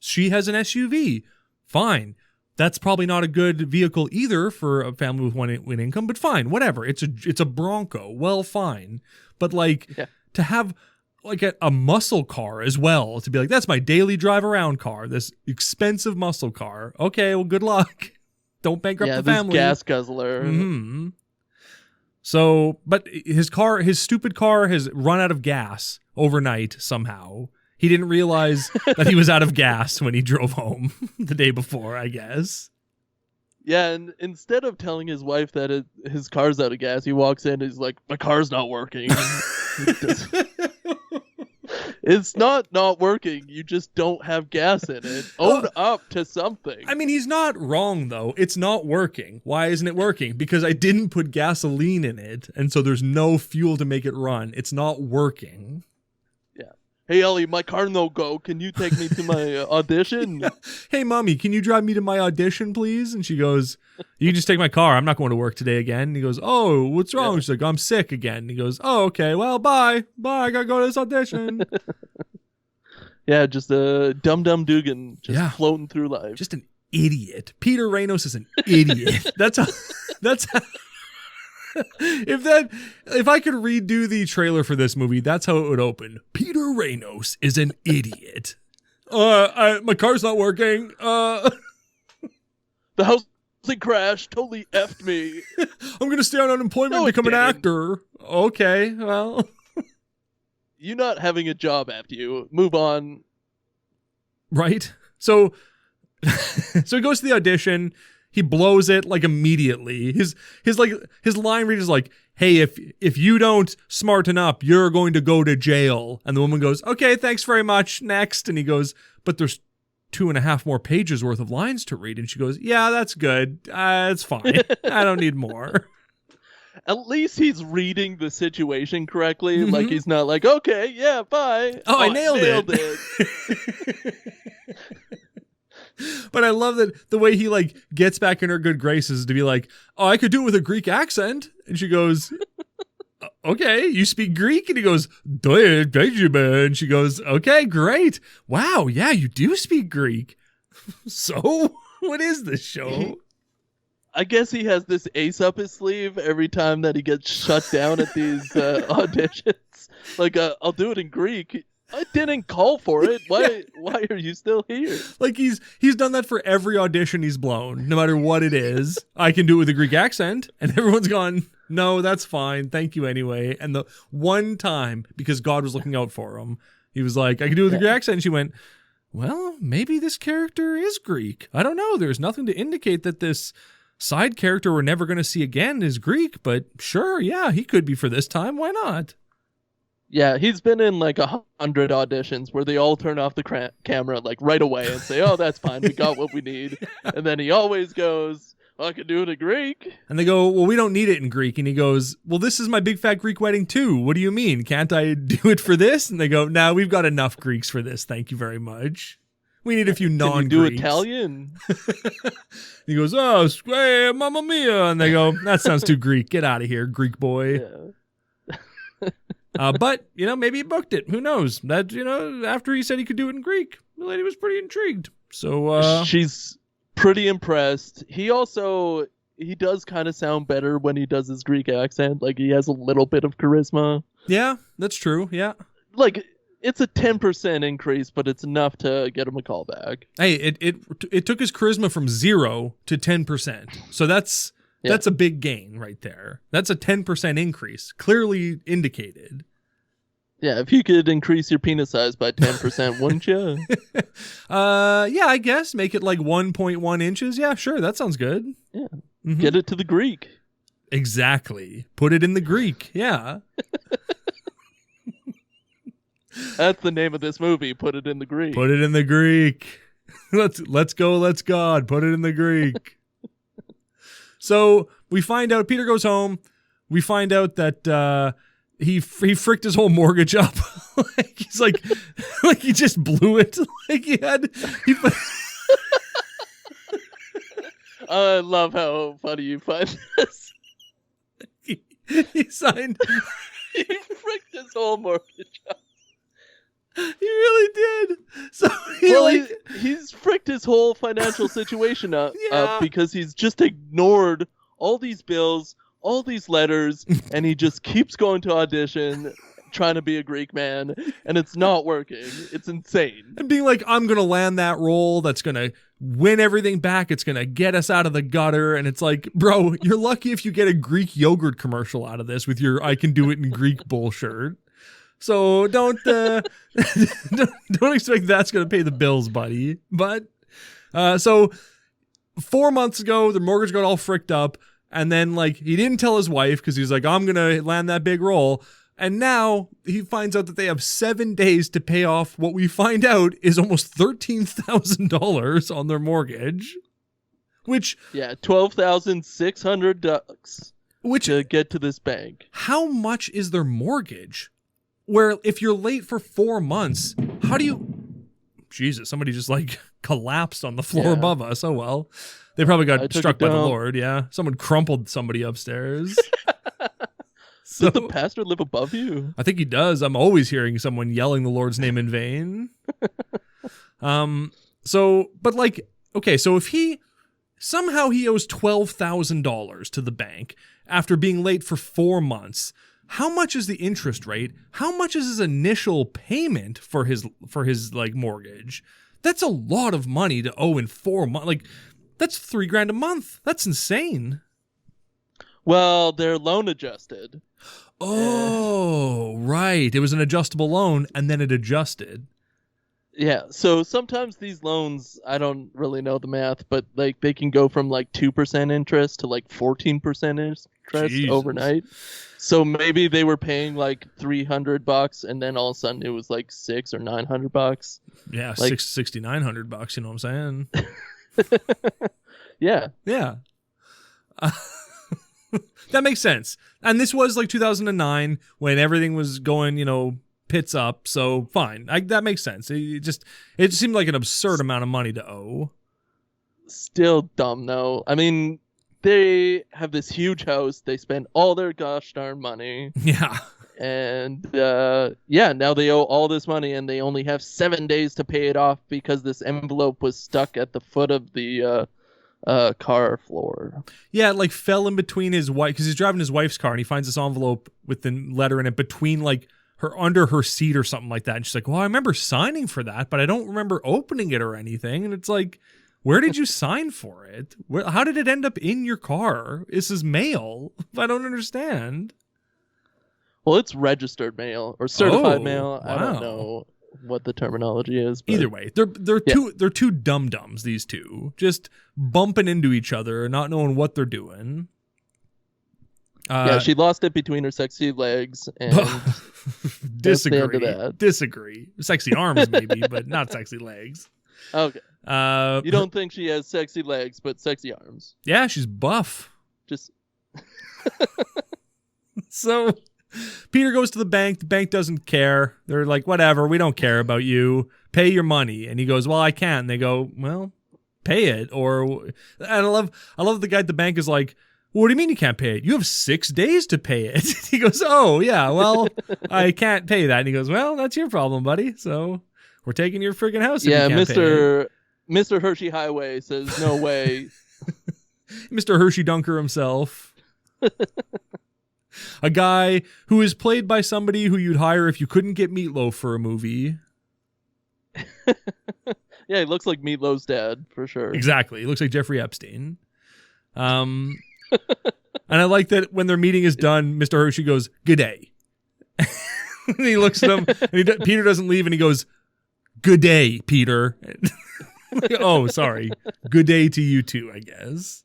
She has an SUV. Fine. That's probably not a good vehicle either for a family with one income, but fine, whatever. It's a Bronco. Well, fine. But like, to have like a muscle car as well, to be like, that's my daily drive around car, this expensive muscle car. Okay, well, good luck. Don't bankrupt the family. Yeah, this gas guzzler. Mm-hmm. So, but his stupid car has run out of gas overnight somehow. He didn't realize that he was out of gas when he drove home the day before, I guess. Yeah, and instead of telling his wife that his car's out of gas, he walks in and he's like, my car's not working. It's not working. You just don't have gas in it. Own up to something. I mean, he's not wrong, though. It's not working. Why isn't it working? Because I didn't put gasoline in it, and so there's no fuel to make it run. It's not working. Yeah. Hey, Ellie, my car no go. Can you take me to my audition? Hey, Mommy, can you drive me to my audition, please? And she goes, you can just take my car. I'm not going to work today again. And he goes, oh, what's wrong? She's like, I'm sick again. And he goes, oh, okay, well, bye. Bye, I got to go to this audition. Yeah, just a dumb Dugan just floating through life. Just an idiot. Peter Ranos is an idiot. That's if I could redo the trailer for this movie, that's how it would open. Peter Ranos is an idiot. My car's not working. The housing crash totally effed me. I'm gonna stay on unemployment and become an actor. Okay, well. You not having a job after you. Move on. Right? So he goes to the audition. He blows it like immediately. His line read is like, hey, if you don't smarten up, you're going to go to jail. And the woman goes, okay, thanks very much. Next. And he goes, but there's 2.5 more pages worth of lines to read. And she goes, yeah, that's good. It's fine. I don't need more. At least he's reading the situation correctly. Mm-hmm. Like, he's not like, okay, yeah, bye. Oh, I nailed it. But I love that the way he like gets back in her good graces to be like, oh, I could do it with a Greek accent. And she goes, okay, you speak Greek? And he goes, and she goes, okay, great. Wow, yeah, you do speak Greek. So what is this show? I guess he has this ace up his sleeve every time that he gets shut down at these auditions. Like, I'll do it in Greek. I didn't call for it. Why are you still here? Like, he's done that for every audition he's blown, no matter what it is. I can do it with a Greek accent. And everyone's gone, no, that's fine. Thank you anyway. And the one time, because God was looking out for him, he was like, I can do it with a Greek accent. And she went, well, maybe this character is Greek. I don't know. There's nothing to indicate that this side character we're never going to see again is Greek, but sure, yeah, he could be for this time. Why not? Yeah, he's been in like 100 auditions where they all turn off the camera like right away and say, oh, that's fine, we got what we need. And then he always goes, I can do it in Greek. And they go, well, we don't need it in Greek. And he goes, well, this is my big fat Greek wedding too. What do you mean? Can't I do it for this? And they go, no, we've got enough Greeks for this. Thank you very much. We need a few non-Greeks. Can you do Italian? He goes, oh, hey, mamma mia. And they go, that sounds too Greek. Get out of here, Greek boy. Yeah. But, maybe he booked it. Who knows? That, after he said he could do it in Greek, the lady was pretty intrigued. So, she's pretty impressed. He does kind of sound better when he does his Greek accent. Like, he has a little bit of charisma. Yeah, that's true. Yeah. Like, it's a 10% increase, but it's enough to get him a call back. Hey, it took his charisma from 0 to 10%. So that's a big gain right there. That's a 10% increase, clearly indicated. Yeah, if you could increase your penis size by 10%, wouldn't you? Yeah, I guess make it like 1.1 inches. Yeah, sure, that sounds good. Yeah. Mhm. Get it to the Greek. Exactly. Put it in the Greek. Yeah. That's the name of this movie. Put it in the Greek. Put it in the Greek. Let's go. Let's God. Put it in the Greek. So we find out Peter goes home. We find out that he fricked his whole mortgage up. Like he's like he just blew it. Like he I love how funny you find this. he signed. He fricked his whole mortgage up. He really did. So he's fricked his whole financial situation up because he's just ignored all these bills, all these letters, and he just keeps going to audition, trying to be a Greek man, and it's not working. It's insane. And being like, I'm going to land that role that's going to win everything back. It's going to get us out of the gutter. And it's like, bro, you're lucky if you get a Greek yogurt commercial out of this with your I can do it in Greek bullshit. So don't expect that's going to pay the bills, buddy. But so 4 months ago, the mortgage got all fricked up. And then like he didn't tell his wife because he's like, I'm going to land that big role. And now he finds out that they have 7 days to pay off what we find out is almost $13,000 on their mortgage. Which $12,600 to get to this bank. How much is their mortgage? Where if you're late for 4 months, how do you... Jesus, somebody just like collapsed on the floor above us. Oh, well. They probably got struck by the Lord, yeah. Someone crumpled somebody upstairs. Does the pastor live above you? I think he does. I'm always hearing someone yelling the Lord's name in vain. But like, okay, so if somehow he owes $12,000 to the bank after being late for 4 months, how much is the interest rate? How much is his initial payment for his like mortgage? That's a lot of money to owe in 4 months. Like, that's $3,000 a month. That's insane. Well, they're loan adjusted. Oh, right. It was an adjustable loan, and then it adjusted. Yeah, so sometimes these loans, I don't really know the math, but like they can go from like 2% interest to like 14% interest overnight. So maybe they were paying like $300, and then all of a sudden it was like $600 or $900. Yeah, like $6,900. You know what I'm saying? Yeah. That makes sense. And this was like 2009 when everything was going, pits up. So fine. That makes sense. It just seemed like an absurd amount of money to owe. Still dumb though. I mean, they have this huge house. They spend all their gosh darn money. Yeah. And now they owe all this money and they only have 7 days to pay it off because this envelope was stuck at the foot of the car floor. Yeah, it like fell in between his wife because he's driving his wife's car and he finds this envelope with the letter in it between like her under her seat or something like that. And she's like, well, I remember signing for that, but I don't remember opening it or anything. And it's like, where did you sign for it? How did it end up in your car? This is mail. I don't understand. Well, it's registered mail or certified mail. Wow. I don't know what the terminology is. But... Either way, they're two dum-dums, these two, just bumping into each other, not knowing what they're doing. She lost it between her sexy legs and Disagree. Sexy arms maybe, but not sexy legs. Okay. You don't think she has sexy legs, but sexy arms? Yeah, she's buff. Just so. Peter goes to the bank. The bank doesn't care. They're like, whatever, we don't care about you. Pay your money. And he goes, well, I can't. And they go, well, pay it. And I love the guy at the bank is like, what do you mean you can't pay it? You have 6 days to pay it. He goes, oh, yeah, well, I can't pay that. And he goes, well, that's your problem, buddy. So we're taking your friggin' house if you can't pay it. Mr. Hershey Highway says, no way. Mr. Hershey Dunker himself. A guy who is played by somebody who you'd hire if you couldn't get Meatloaf for a movie. Yeah, he looks like Meatloaf's dad, for sure. Exactly. He looks like Jeffrey Epstein. And I like that when their meeting is done, Mr. Hershey goes, good day. And he looks at him, and Peter doesn't leave, and he goes, "Good day, Peter." Oh, sorry. Good day to you too, I guess.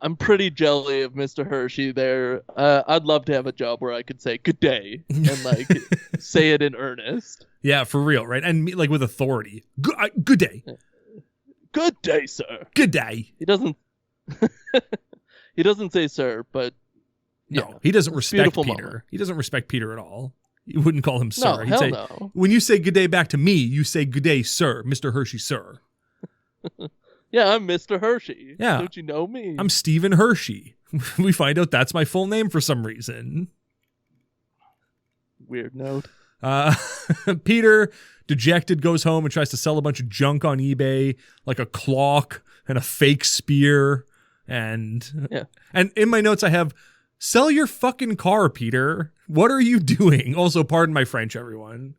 I'm pretty jelly of Mr. Hershey there. I'd love to have a job where I could say good day and like say it in earnest. Yeah, for real, right? And like with authority. Good day. Good day, sir. Good day. He doesn't. He doesn't say sir, but no, he doesn't respect Peter. Moment. He doesn't respect Peter at all. You wouldn't call him sir. No, He'd say, no. When you say good day back to me, you say good day, sir, Mr. Hershey, sir. Yeah, I'm Mr. Hershey. Yeah. Don't you know me? I'm Stephen Hershey. We find out that's my full name for some reason. Weird note. Peter, dejected, goes home and tries to sell a bunch of junk on eBay, like a clock and a fake spear. And in my notes I have, sell your fucking car, Peter. What are you doing? Also, pardon my French, everyone.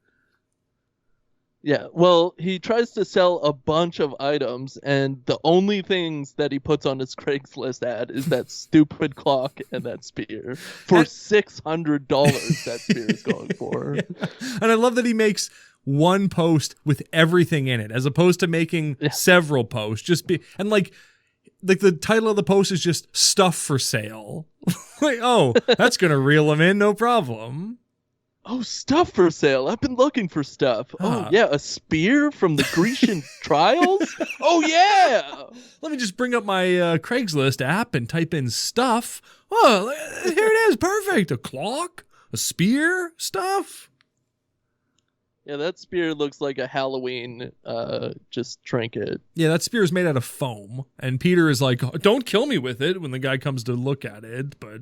Yeah, well, he tries to sell a bunch of items, and the only things that he puts on his Craigslist ad is that stupid clock and that spear. For $600, that spear is going for. Yeah. And I love that he makes one post with everything in it, as opposed to making several posts. And like the title of the post is just stuff for sale. Like, oh, that's going to reel him in, no problem. Oh, stuff for sale. I've been looking for stuff. Oh, yeah, a spear from the Grecian trials? Oh, yeah. Let me just bring up my Craigslist app and type in stuff. Oh, here it is. Perfect. A clock, a spear, stuff. Yeah, that spear looks like a Halloween just trinket. Yeah, that spear is made out of foam. And Peter is like, don't kill me with it when the guy comes to look at it, but...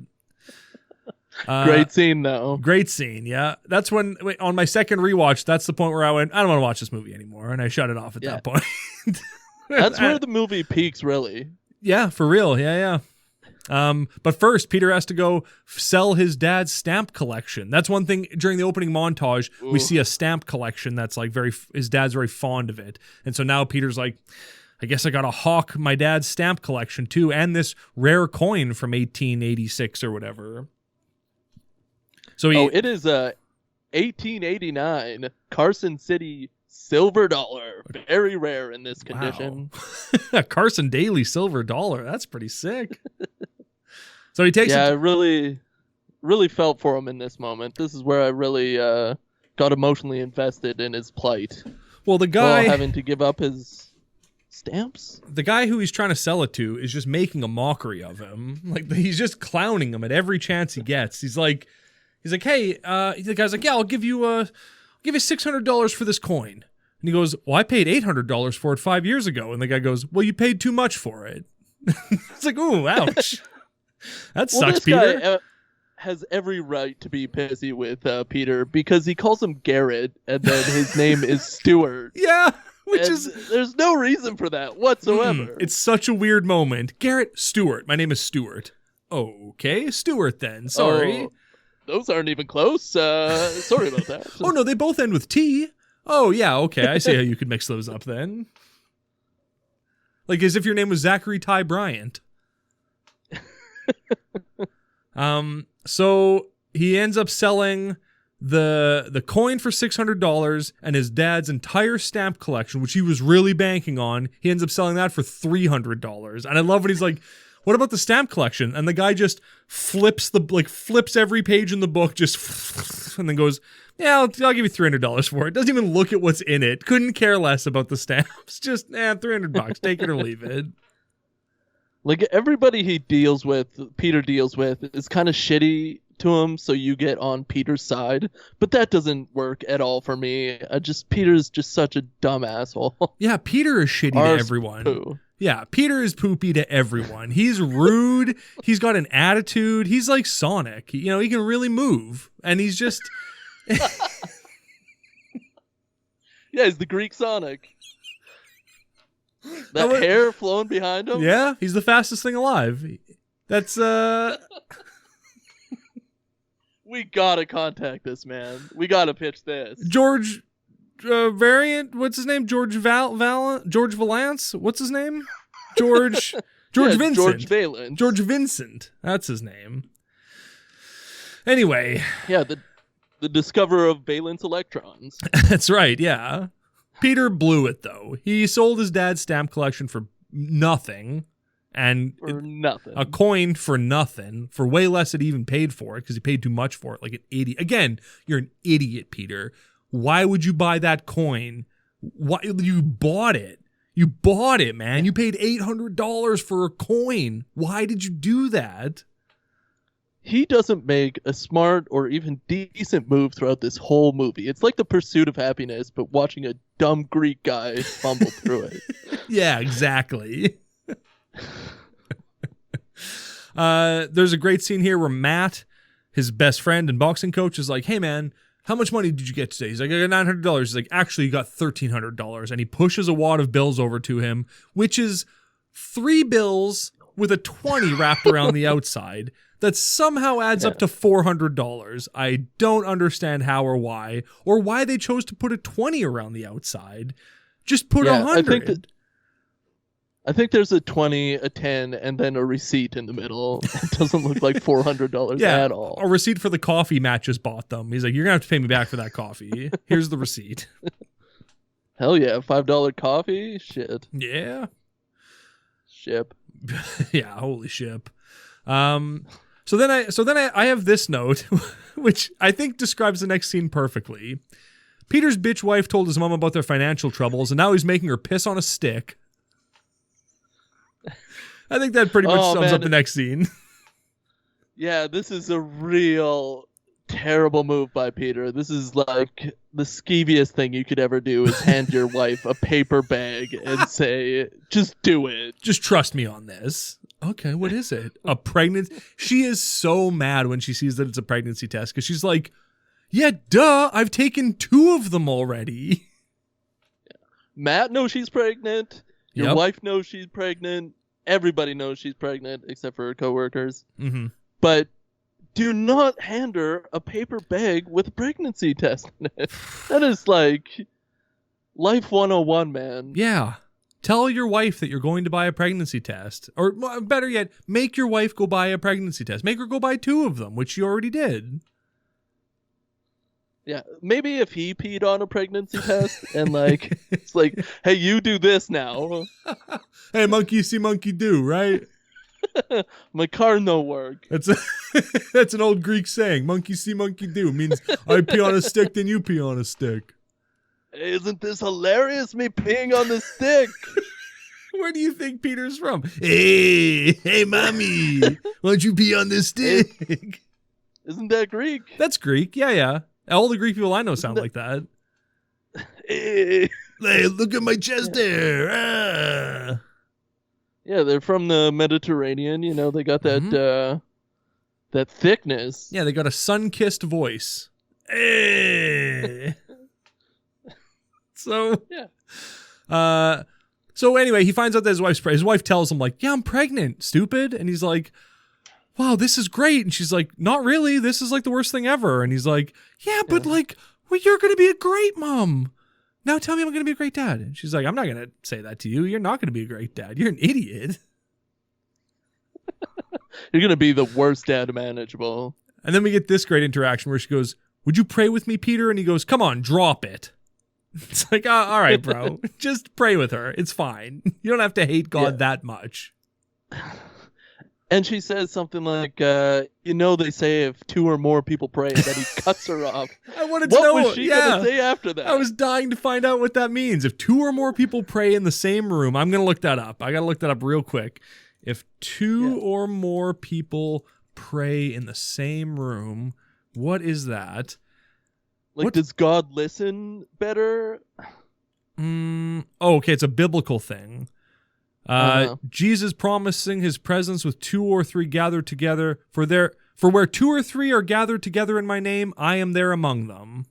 great scene, though. Great scene, yeah. That's when, on my second rewatch, that's the point where I went, I don't want to watch this movie anymore, and I shut it off at that point. That's where the movie peaks, really. Yeah, for real, yeah. But first, Peter has to go sell his dad's stamp collection. That's one thing, during the opening montage, we see a stamp collection that's like his dad's very fond of it. And so now Peter's like, I guess I gotta hawk my dad's stamp collection too, and this rare coin from 1886 or whatever. So it is a 1889 Carson City silver dollar. Very rare in this condition. Wow. Carson Daly silver dollar. That's pretty sick. So he takes I really, really felt for him in this moment. This is where I really got emotionally invested in his plight. Well, the guy having to give up his stamps. The guy who he's trying to sell it to is just making a mockery of him. Like, he's just clowning him at every chance he gets. He's like, hey, the guy's like, yeah, I'll give you $600 for this coin. And he goes, well, I paid $800 for it 5 years ago. And the guy goes, well, you paid too much for it. It's like, ooh, ouch. That sucks, this Peter. Guy, has every right to be pissy with Peter because he calls him Garrett and then his name is Stewart. Yeah, there's no reason for that whatsoever. It's such a weird moment. Garrett Stewart. My name is Stewart. Okay, Stewart then. Sorry. Oh, those aren't even close. Sorry about that. Oh, no, they both end with T. Oh, yeah, okay. I see how you could mix those up then. Like as if your name was Zachary Ty Bryant. So he ends up selling the coin for $600 and his dad's entire stamp collection, which he was really banking on. He ends up selling that for $300. And I love when he's like, what about the stamp collection? And the guy just flips every page in the book, and then goes, yeah, I'll give you $300 for it. Doesn't even look at what's in it. Couldn't care less about the stamps. Just, $300. Take it or leave it. Like everybody Peter deals with is kind of shitty to him, so you get on Peter's side. But that doesn't work at all for me. Peter's just such a dumb asshole. Yeah, Peter is shitty to everyone. Poo. Yeah, Peter is poopy to everyone. He's rude. He's got an attitude. He's like Sonic. He can really move. And he's just... Yeah, he's the Greek Sonic. That hair flowing behind him? Yeah, he's the fastest thing alive. That's, We gotta contact this man. We gotta pitch this. George... variant, what's his name? George Valance? What's his name? George Vincent. George Valance. George Vincent. That's his name. Anyway. Yeah, The discoverer of valence electrons. That's right, yeah. Peter blew it, though. He sold his dad's stamp collection for nothing. And For nothing. a coin for nothing, for way less than he even paid for it, because he paid too much for it, like an idiot. Again, you're an idiot, Peter. Why would you buy that coin? Why you bought it? You bought it, man. You paid $800 for a coin. Why did you do that? He doesn't make a smart or even decent move throughout this whole movie. It's like The Pursuit of Happiness, but watching a dumb Greek guy fumble through it. Yeah, exactly. There's a great scene here where Matt, his best friend and boxing coach, is like, hey man, how much money did you get today? He's like, I got $900. He's like, actually you got $1,300. And he pushes a wad of bills over to him, which is 3 bills with a 20 wrapped around the outside that somehow adds up to $400. I don't understand how or why they chose to put a 20 around the outside. Just put 100. I think there's a 20, a 10, and then a receipt in the middle. It doesn't look like $400 at all. A receipt for the coffee Matt just bought them. He's like, you're going to have to pay me back for that coffee. Here's the receipt. Hell yeah, $5 coffee? Shit. Yeah. Ship. Yeah, holy ship. So then I have this note, which I think describes the next scene perfectly. Peter's bitch wife told his mom about their financial troubles, and now he's making her piss on a stick. I think that pretty much sums up the next scene. Yeah, this is a real terrible move by Peter. This is like the skeeviest thing you could ever do is hand your wife a paper bag and say, just do it. Just trust me on this. Okay, what is it? A pregnancy? She is so mad when she sees that it's a pregnancy test because she's like, yeah, duh, I've taken 2 of them already. Matt knows she's pregnant. Your wife knows she's pregnant. Everybody knows she's pregnant except for her coworkers. Mm-hmm. But do not hand her a paper bag with a pregnancy test in it. That is like life 101, man. Yeah. Tell your wife that you're going to buy a pregnancy test. Or better yet, make your wife go buy a pregnancy test. Make her go buy 2 of them, which you already did. Yeah, maybe if he peed on a pregnancy test and like, it's like, hey, you do this now. Hey, monkey see, monkey do, right? My car no work. That's an old Greek saying. Monkey see, monkey do. Means I pee on a stick, then you pee on a stick. Isn't this hilarious, me peeing on the stick? Where do you think Peter's from? Hey, mommy, why don't you pee on this stick? Isn't that Greek? That's Greek, yeah. All the Greek people I know sound like that. Hey, look at my chest hair. Ah. Yeah, they're from the Mediterranean. You know, they got that that thickness. Yeah, they got a sun-kissed voice. Hey. So anyway, he finds out that his wife's pregnant. His wife tells him, like, yeah, I'm pregnant, stupid. And he's like, wow, this is great. And she's like, not really. This is like the worst thing ever. And he's like, yeah, but like, well, you're going to be a great mom. Now tell me I'm going to be a great dad. And she's like, I'm not going to say that to you. You're not going to be a great dad. You're an idiot. You're going to be the worst dad imaginable. And then we get this great interaction where she goes, would you pray with me, Peter? And he goes, come on, drop it. It's like, all right, bro. Just pray with her. It's fine. You don't have to hate God that much. And she says something like, they say if 2 or more people pray, that he cuts her off. I wanted to know what was she going to say after that? I was dying to find out what that means. If 2 or more people pray in the same room, I'm going to look that up. I got to look that up real quick. If 2 or more people pray in the same room, what is that? Like, does God listen better? Okay, it's a biblical thing. Jesus promising his presence with 2 or 3 gathered together for where 2 or 3 are gathered together in my name, I am there among them.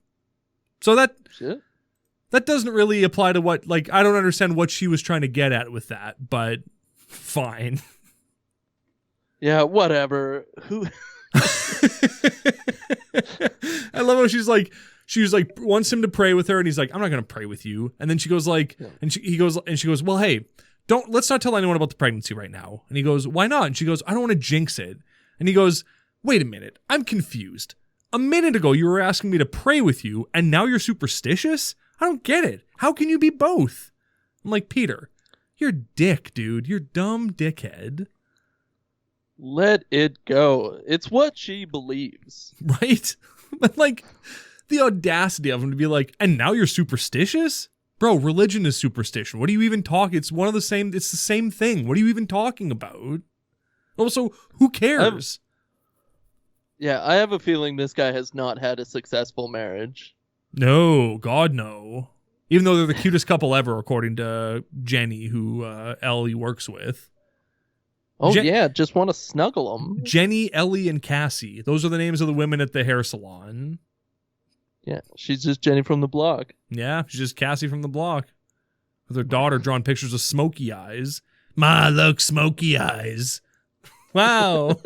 So that doesn't really apply to what, like, I don't understand what she was trying to get at with that, but fine. Yeah, whatever. Who? I love how she was like, wants him to pray with her, and he's like, I'm not going to pray with you. And then she goes like, and she goes, well, hey, let's not tell anyone about the pregnancy right now. And he goes, why not? And she goes, I don't want to jinx it. And he goes, wait a minute, I'm confused. A minute ago, you were asking me to pray with you, and now you're superstitious? I don't get it. How can you be both? I'm like, Peter, you're a dick, dude. You're dumb dickhead. Let it go. It's what she believes. Right? But like, the audacity of him to be like, and now you're superstitious? Bro, religion is superstition. What are you even talking? It's the same thing. What are you even talking about? Also, who cares? I have a feeling this guy has not had a successful marriage. No, God, no. Even though they're the cutest couple ever, according to Jenny, who Ellie works with. Oh, just want to snuggle them. Jenny, Ellie, and Cassie. Those are the names of the women at the hair salon. Yeah, she's just Jenny from the block. Yeah, she's just Cassie from the block. With her daughter drawing pictures of smoky eyes. Ma, look, smoky eyes. Wow.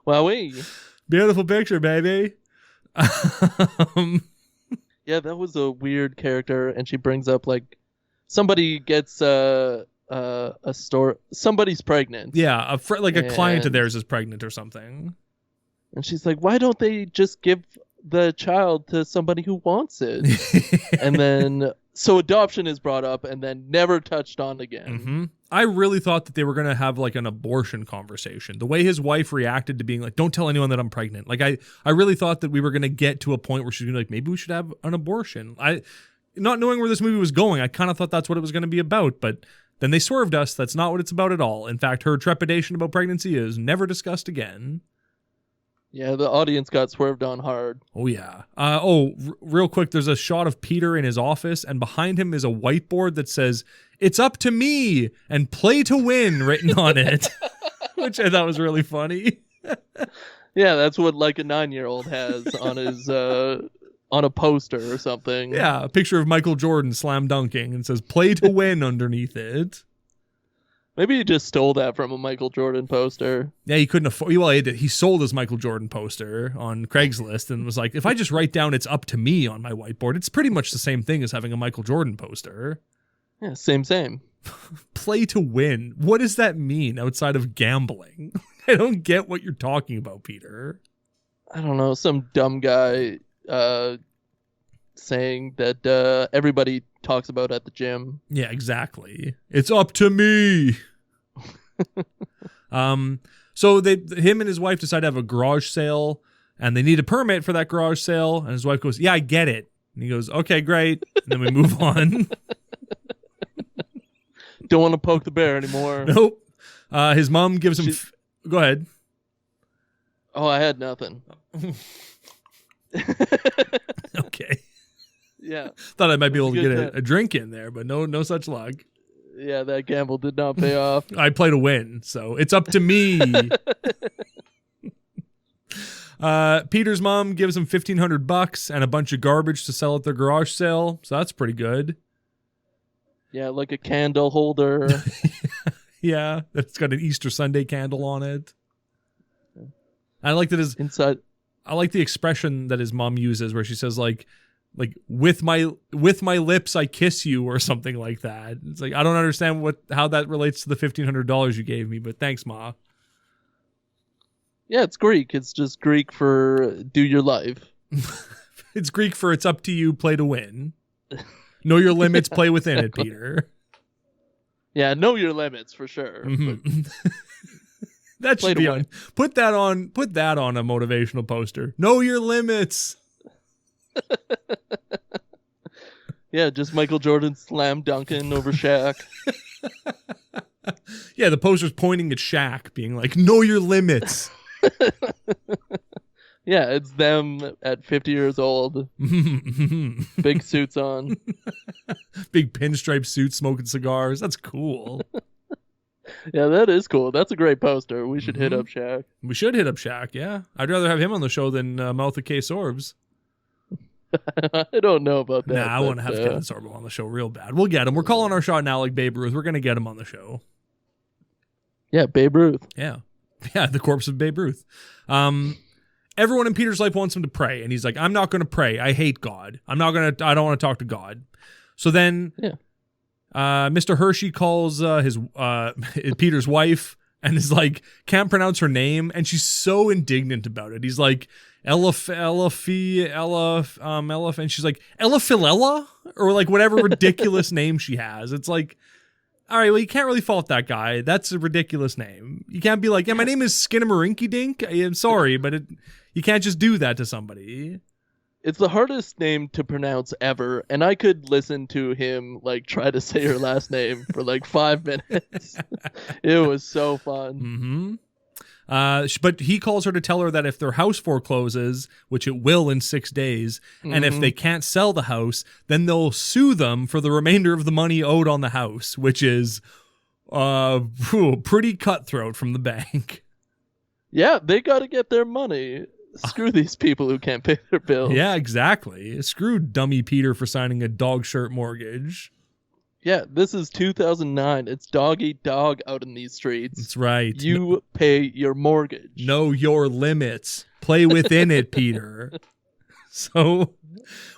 Wowee. Beautiful picture, baby. Yeah, that was a weird character, and she brings up like somebody gets a store. Somebody's pregnant. Yeah, a client of theirs is pregnant or something. And she's like, "Why don't they just give the child to somebody who wants it?" And then so adoption is brought up, and then never touched on again. Mm-hmm. I really thought that they were going to have like an abortion conversation. The way his wife reacted to being like, don't tell anyone that I'm pregnant. Like I really thought that we were going to get to a point where she's going to be like, maybe we should have an abortion. Not knowing where this movie was going, I kind of thought that's what it was going to be about. But then they swerved us. That's not what it's about at all. In fact, her trepidation about pregnancy is never discussed again. Yeah, the audience got swerved on hard. Oh, yeah. Real quick, there's a shot of Peter in his office, and behind him is a whiteboard that says, "It's up to me," and "play to win" written on it, which I thought was really funny. Yeah, that's what like a 9-year-old has on his on a poster or something. Yeah, a picture of Michael Jordan slam dunking and says "play to win" underneath it. Maybe he just stole that from a Michael Jordan poster. Yeah, he couldn't afford. Well, he sold his Michael Jordan poster on Craigslist and was like, if I just write down "it's up to me" on my whiteboard, it's pretty much the same thing as having a Michael Jordan poster. Yeah, same. Play to win. What does that mean outside of gambling? I don't get what you're talking about, Peter. I don't know. Some dumb guy saying that everybody talks about at the gym. Yeah, exactly. It's up to me. So him and his wife decide to have a garage sale, and they need a permit for that garage sale. And his wife goes, "Yeah, I get it." And he goes, "Okay, great." And then we move on. Don't want to poke the bear anymore. Nope. His mom gives him. Go ahead. Oh, I had nothing. Okay. Yeah. Thought I might be able to get a drink in there, but no such luck. Yeah, that gamble did not pay off. I play to win, so it's up to me. Peter's mom gives him $1,500 and a bunch of garbage to sell at their garage sale, so that's pretty good. Yeah, like a candle holder. Yeah, that's got an Easter Sunday candle on it. I like that his inside. I like the expression that his mom uses where she says like with my lips I kiss you or something like that. It's like I don't understand how that relates to the $1,500 you gave me, but thanks, Ma. Yeah, it's Greek. It's just Greek for do your life. It's Greek for it's up to you, play to win. Know your limits, play within it, Peter. Yeah, know your limits for sure. Mm-hmm. That should be on. Put that on a motivational poster. Know your limits. Yeah, just Michael Jordan slam dunking over Shaq. Yeah, the poster's pointing at Shaq, being like, "Know your limits." Yeah, it's them at 50 years old. Big suits on. Big pinstripe suits, smoking cigars. That's cool. Yeah, that is cool. That's a great poster. We should hit up Shaq. We should hit up Shaq, yeah. I'd rather have him on the show than Mouth of K. Sorbs. I don't know about that. Nah, I want to have Kevin Sorbo on the show real bad. We'll get him. We're calling our shot now like Babe Ruth. We're going to get him on the show. Yeah, Babe Ruth. Yeah. Yeah, the corpse of Babe Ruth. Everyone in Peter's life wants him to pray, and he's like, "I'm not going to pray. I hate God. I don't want to talk to God." So then Mr. Hershey calls his Peter's wife and is like, can't pronounce her name. And she's so indignant about it. He's like, and she's like, Ella, or like whatever ridiculous name she has. It's like, all right, well, you can't really fault that guy. That's a ridiculous name. You can't be like, yeah, my name is Skinnamarink Dink. I'm sorry, but you can't just do that to somebody. It's the hardest name to pronounce ever, and I could listen to him like try to say her last name for like 5 minutes. It was so fun. But he calls her to tell her that if their house forecloses, which it will in 6 days, and if they can't sell the house, then they'll sue them for the remainder of the money owed on the house, which is pretty cutthroat from the bank. Yeah, they got to get their money. Screw these people who can't pay their bills. Yeah, exactly. Screw dummy Peter for signing a dog shirt mortgage. Yeah, this is 2009. It's dog eat dog out in these streets. That's right. You pay your mortgage. Know your limits. Play within it, Peter. So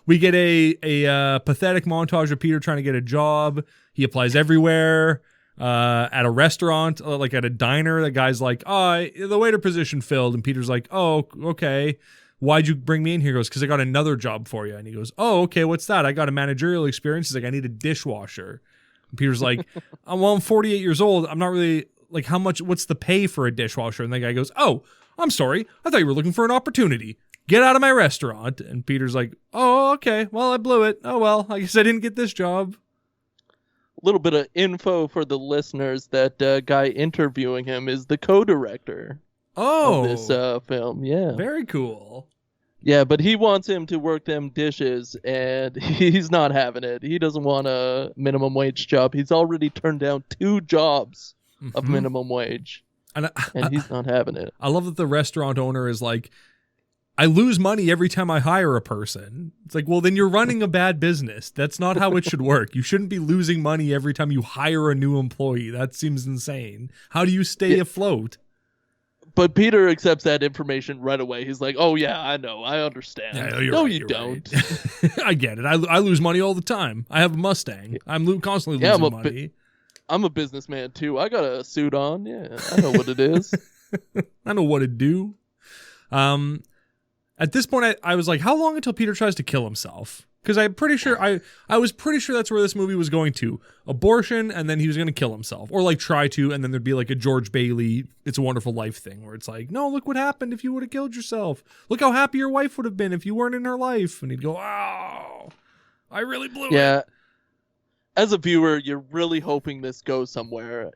we get a pathetic montage of Peter trying to get a job. He applies everywhere. At a restaurant, like at a diner, the guy's like, oh, the waiter position filled. And Peter's like, oh, okay. Why'd you bring me in here? He goes, because I got another job for you. And he goes, oh, okay, what's that? I got a managerial experience. He's like, I need a dishwasher. And Peter's like, well, I'm 48 years old. I'm not really, like, what's the pay for a dishwasher? And the guy goes, oh, I'm sorry. I thought you were looking for an opportunity. Get out of my restaurant. And Peter's like, oh, okay. Well, I blew it. Oh, well, I guess I didn't get this job. A little bit of info for the listeners. That guy interviewing him is the co-director of this film. Yeah, very cool. Yeah, but he wants him to work them dishes, and he's not having it. He doesn't want a minimum wage job. He's already turned down 2 jobs of minimum wage, and he's not having it. I love that the restaurant owner is like, I lose money every time I hire a person. It's like, well, then you're running a bad business. That's not how it should work. You shouldn't be losing money every time you hire a new employee. That seems insane. How do you stay afloat? But Peter accepts that information right away. He's like, oh, yeah, I know. I understand. Yeah, no, right, you don't. Right. I get it. I lose money all the time. I have a Mustang. I'm constantly losing money. I'm a businessman, too. I got a suit on. Yeah, I know what it is. I know what to do. At this point, I was like, how long until Peter tries to kill himself? Because I'm pretty sure I was pretty sure that's where this movie was going to. Abortion, and then he was going to kill himself. Or like try to, and then there'd be like a George Bailey It's a Wonderful Life thing where it's like, no, look what happened if you would have killed yourself. Look how happy your wife would have been if you weren't in her life. And he'd go, oh, I really blew it. Yeah. As a viewer, you're really hoping this goes somewhere.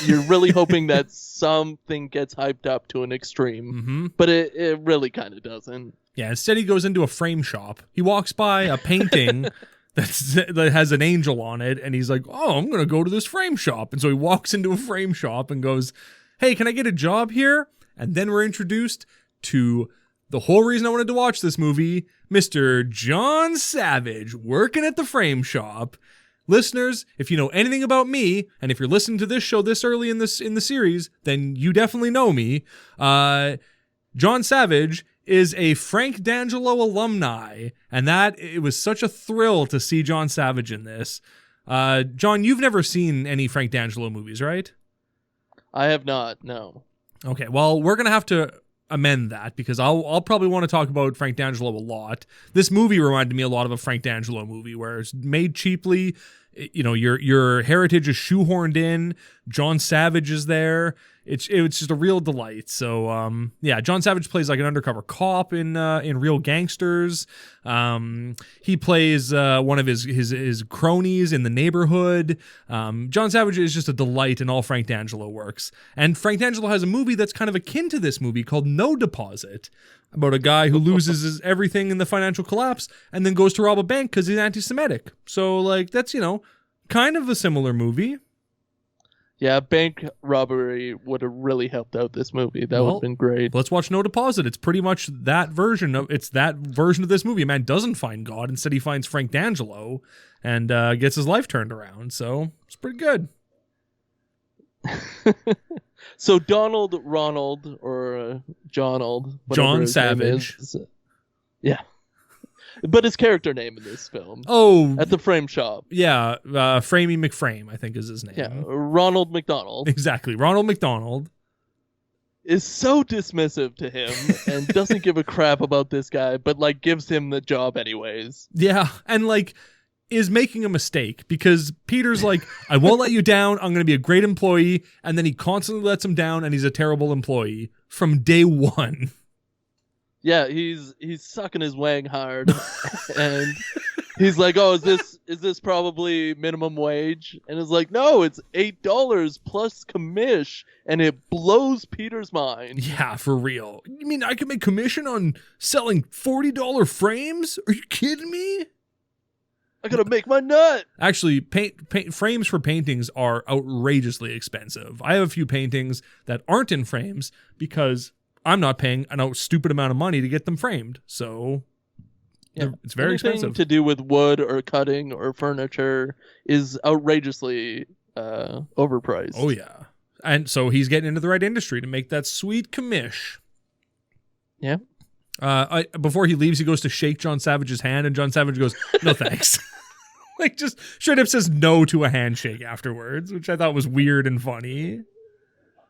You're really hoping that something gets hyped up to an extreme, but it really kind of doesn't. Yeah, instead he goes into a frame shop. He walks by a painting that has an angel on it, and he's like, oh, I'm going to go to this frame shop. And so he walks into a frame shop and goes, hey, can I get a job here? And then we're introduced to the whole reason I wanted to watch this movie, Mr. John Savage, working at the frame shop. Listeners, if you know anything about me, and if you're listening to this show this early in the series, then you definitely know me. John Savage is a Frank D'Angelo alumni, and it was such a thrill to see John Savage in this. John, you've never seen any Frank D'Angelo movies, right? I have not, no. Okay, well, we're gonna have to amend that because I'll probably want to talk about Frank D'Angelo a lot. This movie reminded me a lot of a Frank D'Angelo movie where it's made cheaply. You know, your heritage is shoehorned in. John Savage is there. It's just a real delight. So yeah, John Savage plays like an undercover cop in Real Gangsters. He plays one of his cronies in The Neighborhood. John Savage is just a delight in all Frank D'Angelo works. And Frank D'Angelo has a movie that's kind of akin to this movie called No Deposit, about a guy who loses everything in the financial collapse and then goes to rob a bank because he's anti-Semitic. So like that's, you know, kind of a similar movie. Yeah, bank robbery would have really helped out this movie. That would have been great. Let's watch No Deposit. It's pretty much that version of this movie. A man doesn't find God. Instead, he finds Frank D'Angelo and gets his life turned around. So it's pretty good. So Ronald, or John Savage. Yeah. But his character name in this film. Oh. At the frame shop. Yeah. Framey McFrame, I think is his name. Yeah. Ronald McDonald. Exactly. Ronald McDonald. is so dismissive to him and doesn't give a crap about this guy, but like gives him the job anyways. Yeah, and like is making a mistake because Peter's like, I won't let you down. I'm going to be a great employee. And then he constantly lets him down and he's a terrible employee from day one. Yeah, he's sucking his wang hard. And he's like, oh, is this probably minimum wage? And it's like, no, it's $8 plus commish. And it blows Peter's mind. Yeah, for real. You mean I can make commission on selling $40 frames? Are you kidding me? I gotta make my nut. Actually, paint frames for paintings are outrageously expensive. I have a few paintings that aren't in frames because I'm not paying a stupid amount of money to get them framed. So yeah, it's very expensive. To do with wood or cutting or furniture is outrageously overpriced. Oh yeah, and so he's getting into the right industry to make that sweet commish. Yeah. Before he leaves, he goes to shake John Savage's hand, and John Savage goes, "No thanks." Like just straight up says no to a handshake afterwards, which I thought was weird and funny.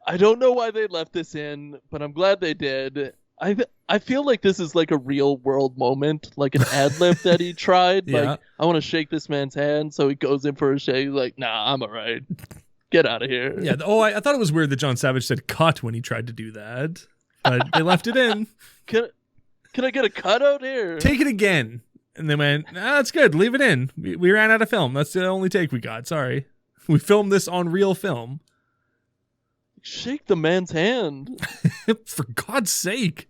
I don't know why they left this in, but I'm glad they did. I feel like this is like a real world moment, like an ad lib that he tried. Yeah. Like, I want to shake this man's hand, so he goes in for a shake. He's like, nah, I'm all right. Get out of here. Yeah. Oh, I thought it was weird that John Savage said cut when he tried to do that, but they left it in. Can I get a cutout here? Take it again. And they went, that's good. Leave it in. We ran out of film. That's the only take we got. Sorry. We filmed this on real film. Shake the man's hand. For God's sake.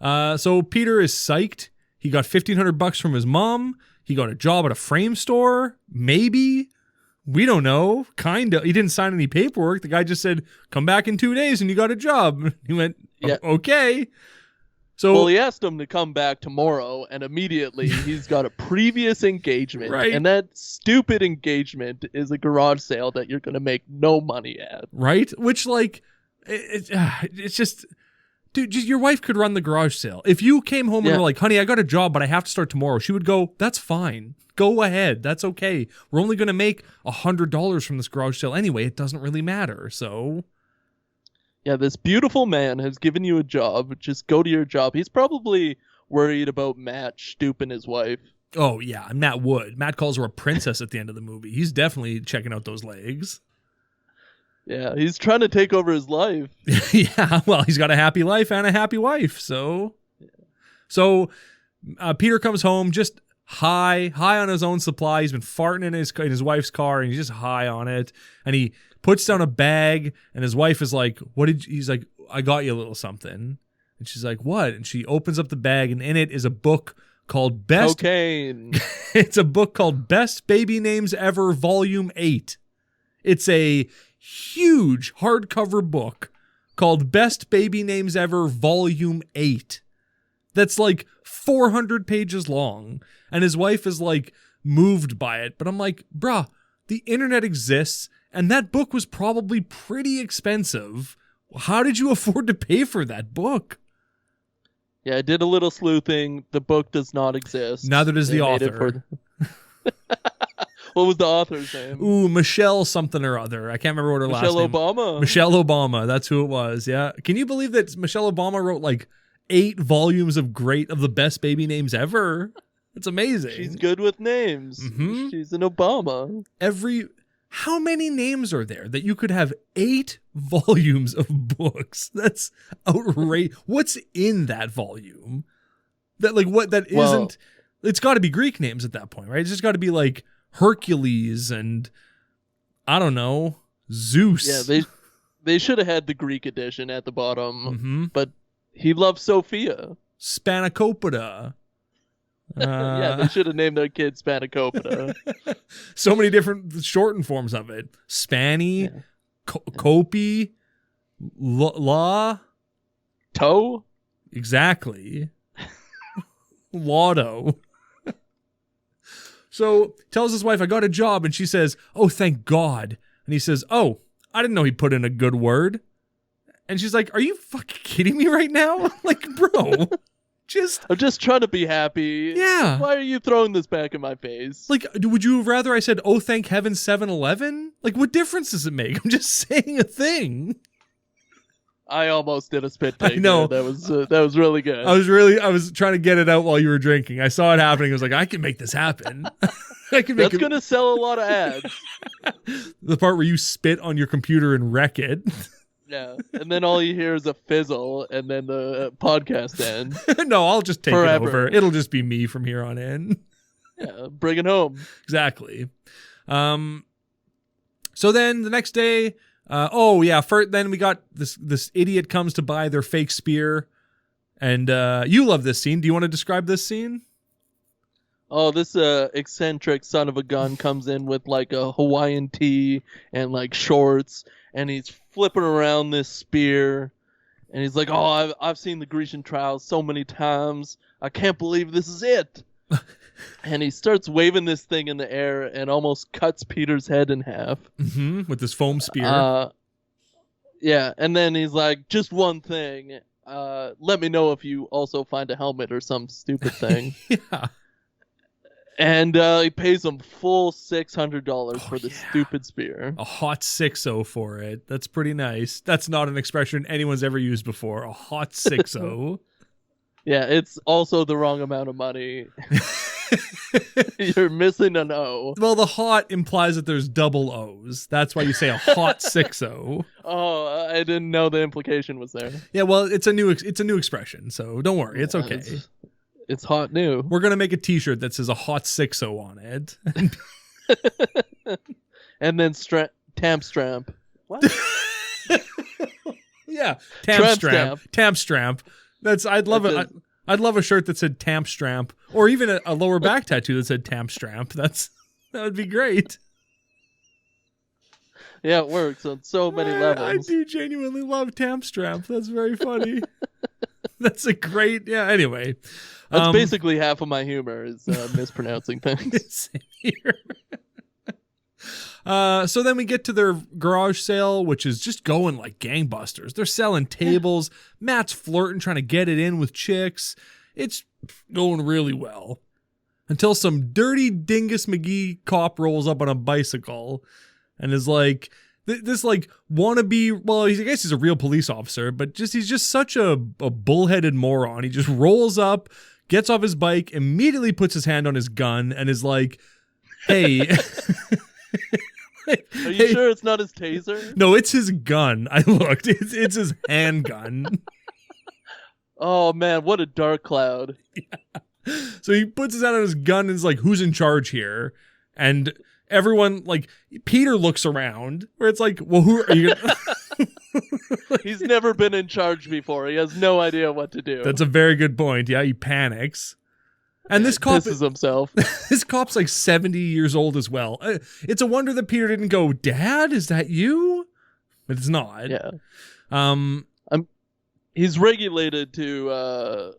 So Peter is psyched. He got $1,500 from his mom. He got a job at a frame store. Maybe. We don't know. Kind of. He didn't sign any paperwork. The guy just said, come back in 2 days and you got a job. He went, yeah. Okay. So, well, he asked him to come back tomorrow, and immediately he's got a previous engagement. Right. And that stupid engagement is a garage sale that you're going to make no money at. Right? Which, like, it's just, dude, your wife could run the garage sale. If you came home and were like, honey, I got a job, but I have to start tomorrow, she would go, that's fine. Go ahead. That's okay. We're only going to make $100 from this garage sale anyway. It doesn't really matter. So... yeah, this beautiful man has given you a job. Just go to your job. He's probably worried about Matt stooping his wife. Oh, yeah, and Matt would. Matt calls her a princess at the end of the movie. He's definitely checking out those legs. Yeah, he's trying to take over his life. Yeah, well, he's got a happy life and a happy wife, so... Yeah. So, Peter comes home just high on his own supply. He's been farting in his wife's car, and he's just high on it. And he puts down a bag, and his wife is like, he's like, I got you a little something. And she's like, what? And she opens up the bag, and in it is a book called Cocaine. It's a book called Best Baby Names Ever, Volume 8. It's a huge hardcover book called Best Baby Names Ever, Volume 8. That's like 400 pages long. And his wife is like moved by it. But I'm like, bruh, the internet exists. And that book was probably pretty expensive. How did you afford to pay for that book? Yeah, I did a little sleuthing. The book does not exist. Neither does the author. What was the author's name? Ooh, Michelle something or other. I can't remember what her last name. Michelle Obama. Michelle Obama. That's who it was. Yeah. Can you believe that Michelle Obama wrote like 8 volumes of the best baby names ever? It's amazing. She's good with names. Mm-hmm. She's an Obama. How many names are there that you could have 8 volumes of books? That's outrageous. What's in that volume? It's got to be Greek names at that point, right? It's just got to be like Hercules and I don't know, Zeus. Yeah, they should have had the Greek edition at the bottom, mm-hmm. But he loved Sophia. Spanakopita. Yeah, they should have named their kid Spanakopita. So many different shortened forms of it. Spanny, yeah. Kopi, La. Toe? Exactly. Lotto. So tells his wife, I got a job. And she says, oh, thank God. And he says, oh, I didn't know he put in a good word. And she's like, are you fucking kidding me right now? Like, bro. I'm just trying to be happy. Yeah. Why are you throwing this back in my face? Like, would you rather I said, oh, thank heaven 7-Eleven? Like, what difference does it make? I'm just saying a thing. I almost did a spit take. I know. There. That was really good. I was trying to get it out while you were drinking. I saw it happening. I was like, I can make this happen. I can make That's gonna sell a lot of ads. The part where you spit on your computer and wreck it. Yeah, and then all you hear is a fizzle, and then the podcast ends. No, I'll just take Forever. it over. It'll just be me from here on in. Yeah, bring it home. Exactly. So then the next day, then we got this idiot comes to buy their fake spear, and you love this scene. Do you want to describe this scene? Oh, this eccentric son of a gun comes in with like a Hawaiian tee and like shorts, and he's flipping around this spear, and he's like, "Oh, I've seen the Grecian trials so many times. I can't believe this is it." And he starts waving this thing in the air and almost cuts Peter's head in half. Mm-hmm, with this foam spear. Yeah, and then he's like, "Just one thing. Let me know if you also find a helmet or some stupid thing." Yeah. And he pays him full $600 for this stupid spear. A hot 6-0 for it. That's pretty nice. That's not an expression anyone's ever used before. A hot 6-0. Yeah, it's also the wrong amount of money. You're missing an O. Well, the hot implies that there's double O's. That's why you say a hot 6-0. Oh, I didn't know the implication was there. Yeah, well, it's a new expression, so don't worry. It's okay. It's hot new. We're going to make a t-shirt that says a hot 6-0 on it. And then Tamp Stramp. What? Yeah, Tramp Tamp Stramp. I'd love a shirt that said Tamp Stramp, or even a lower back tattoo that said Tamp Stramp. That would be great. Yeah, it works on so many levels. I do genuinely love Tamp Stramp. That's very funny. That's a great, yeah, anyway. That's basically half of my humor is mispronouncing things. Same here. So then we get to their garage sale, which is just going like gangbusters. They're selling tables. Matt's flirting, trying to get it in with chicks. It's going really well. Until some dirty Dingus McGee cop rolls up on a bicycle and is like, this like wannabe, well, I guess he's a real police officer, but he's just such a bullheaded moron. He just rolls up, gets off his bike, immediately puts his hand on his gun and is like, hey. Are you sure it's not his taser? No, it's his gun. I looked. It's his handgun. Oh, man, what a dark cloud. Yeah. So he puts his hand on his gun and is like, who's in charge here? And everyone, like, Peter looks around where it's like, well, who are you gonna... He's never been in charge before. He has no idea what to do. That's a very good point. Yeah, he panics. And this cop pisses himself. This cop's like 70 years old as well. It's a wonder that Peter didn't go, Dad, is that you? But it's not. Yeah. He's regulated to,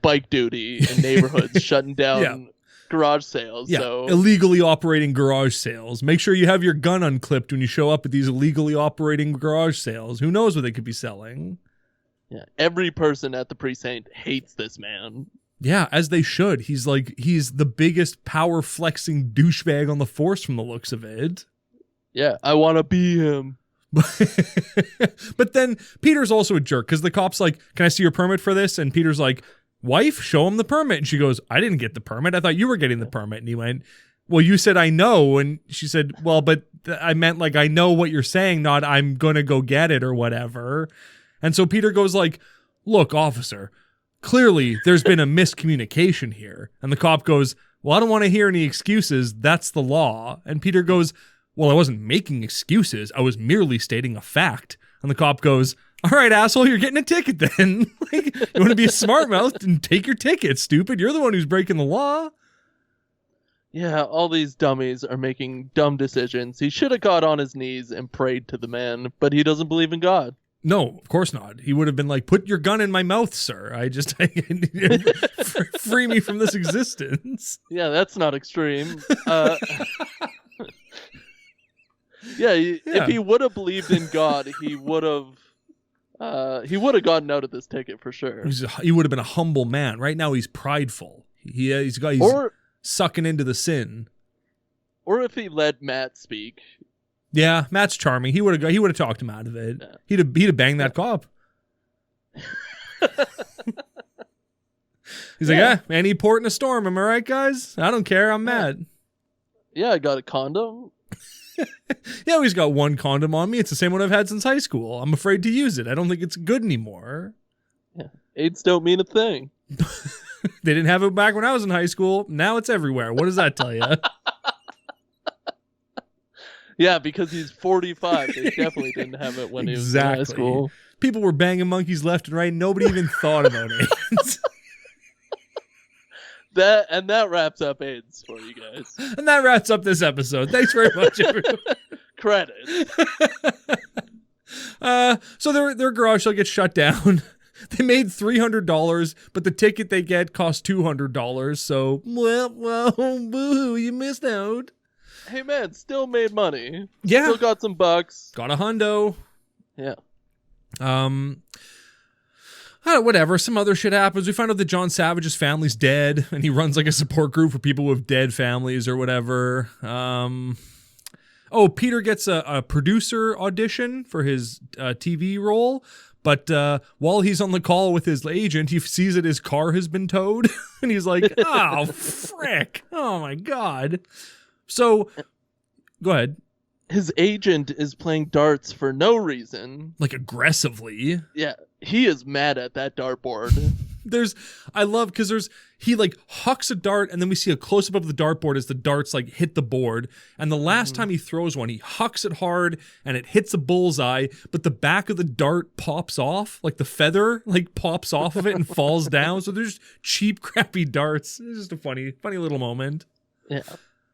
bike duty in neighborhoods, shutting down garage sales. Yeah, so illegally operating garage sales. Make sure you have your gun unclipped when you show up at these illegally operating garage sales. Who knows what they could be selling? Yeah, every person at the precinct hates this man. Yeah, as they should. He's the biggest power flexing douchebag on the force from the looks of it. Yeah, I want to be him. But then Peter's also a jerk because the cop's like, can I see your permit for this? And Peter's like, wife, show him the permit. And she goes, I didn't get the permit. I thought you were getting the permit. And he went, well, you said I know. And she said, well, but I meant like I know what you're saying, not I'm going to go get it or whatever. And so Peter goes like, look, officer, clearly there's been a miscommunication here. And the cop goes, well, I don't want to hear any excuses. That's the law. And Peter goes, well, I wasn't making excuses. I was merely stating a fact. And the cop goes, all right, asshole, you're getting a ticket then. Like, you want to be a smart mouth and take your ticket, stupid. You're the one who's breaking the law. Yeah, all these dummies are making dumb decisions. He should have got on his knees and prayed to the man, but he doesn't believe in God. No, of course not. He would have been like, put your gun in my mouth, sir. Free me from this existence. Yeah, that's not extreme. If he would have believed in God, he would have gotten out of this ticket for sure. He would have been a humble man. Right now, he's prideful. He's sucking into the sin. Or if he let Matt speak, Yeah, Matt's charming. He would have talked him out of it. Yeah. He'd have banged that cop. He's like, any port in a storm. Am I right, guys? I don't care. I'm Matt. Yeah, I got a condom. Yeah, he's got one condom on me. It's the same one I've had since high school. I'm afraid to use it. I don't think it's good anymore. Yeah, AIDS don't mean a thing. They didn't have it back when I was in high school. Now it's everywhere. What does that tell you? Yeah, because he's 45. They definitely didn't have it when he was in high school. People were banging monkeys left and right. Nobody even thought about AIDS. That wraps up AIDS for you guys. And that wraps up this episode. Thanks very much, everyone. Credits. So their garage sale gets shut down. They made $300, but the ticket they get costs $200. So, well, boo, you missed out. Hey, man, still made money. Yeah. Still got some bucks. Got a hundo. Yeah. Whatever. Some other shit happens. We find out that John Savage's family's dead, and he runs like a support group for people with dead families or whatever. Peter gets a producer audition for his TV role. But while he's on the call with his agent, he sees that his car has been towed. And he's like, oh, frick. Oh, my God. So, go ahead. His agent is playing darts for no reason. Like, aggressively. Yeah, he is mad at that dartboard. He like hucks a dart, and then we see a close-up of the dartboard as the darts like hit the board. And the last time he throws one, he hucks it hard, and it hits a bullseye, but the back of the dart pops off, like the feather like pops off of it and falls down. So there's cheap, crappy darts. It's just a funny little moment. Yeah.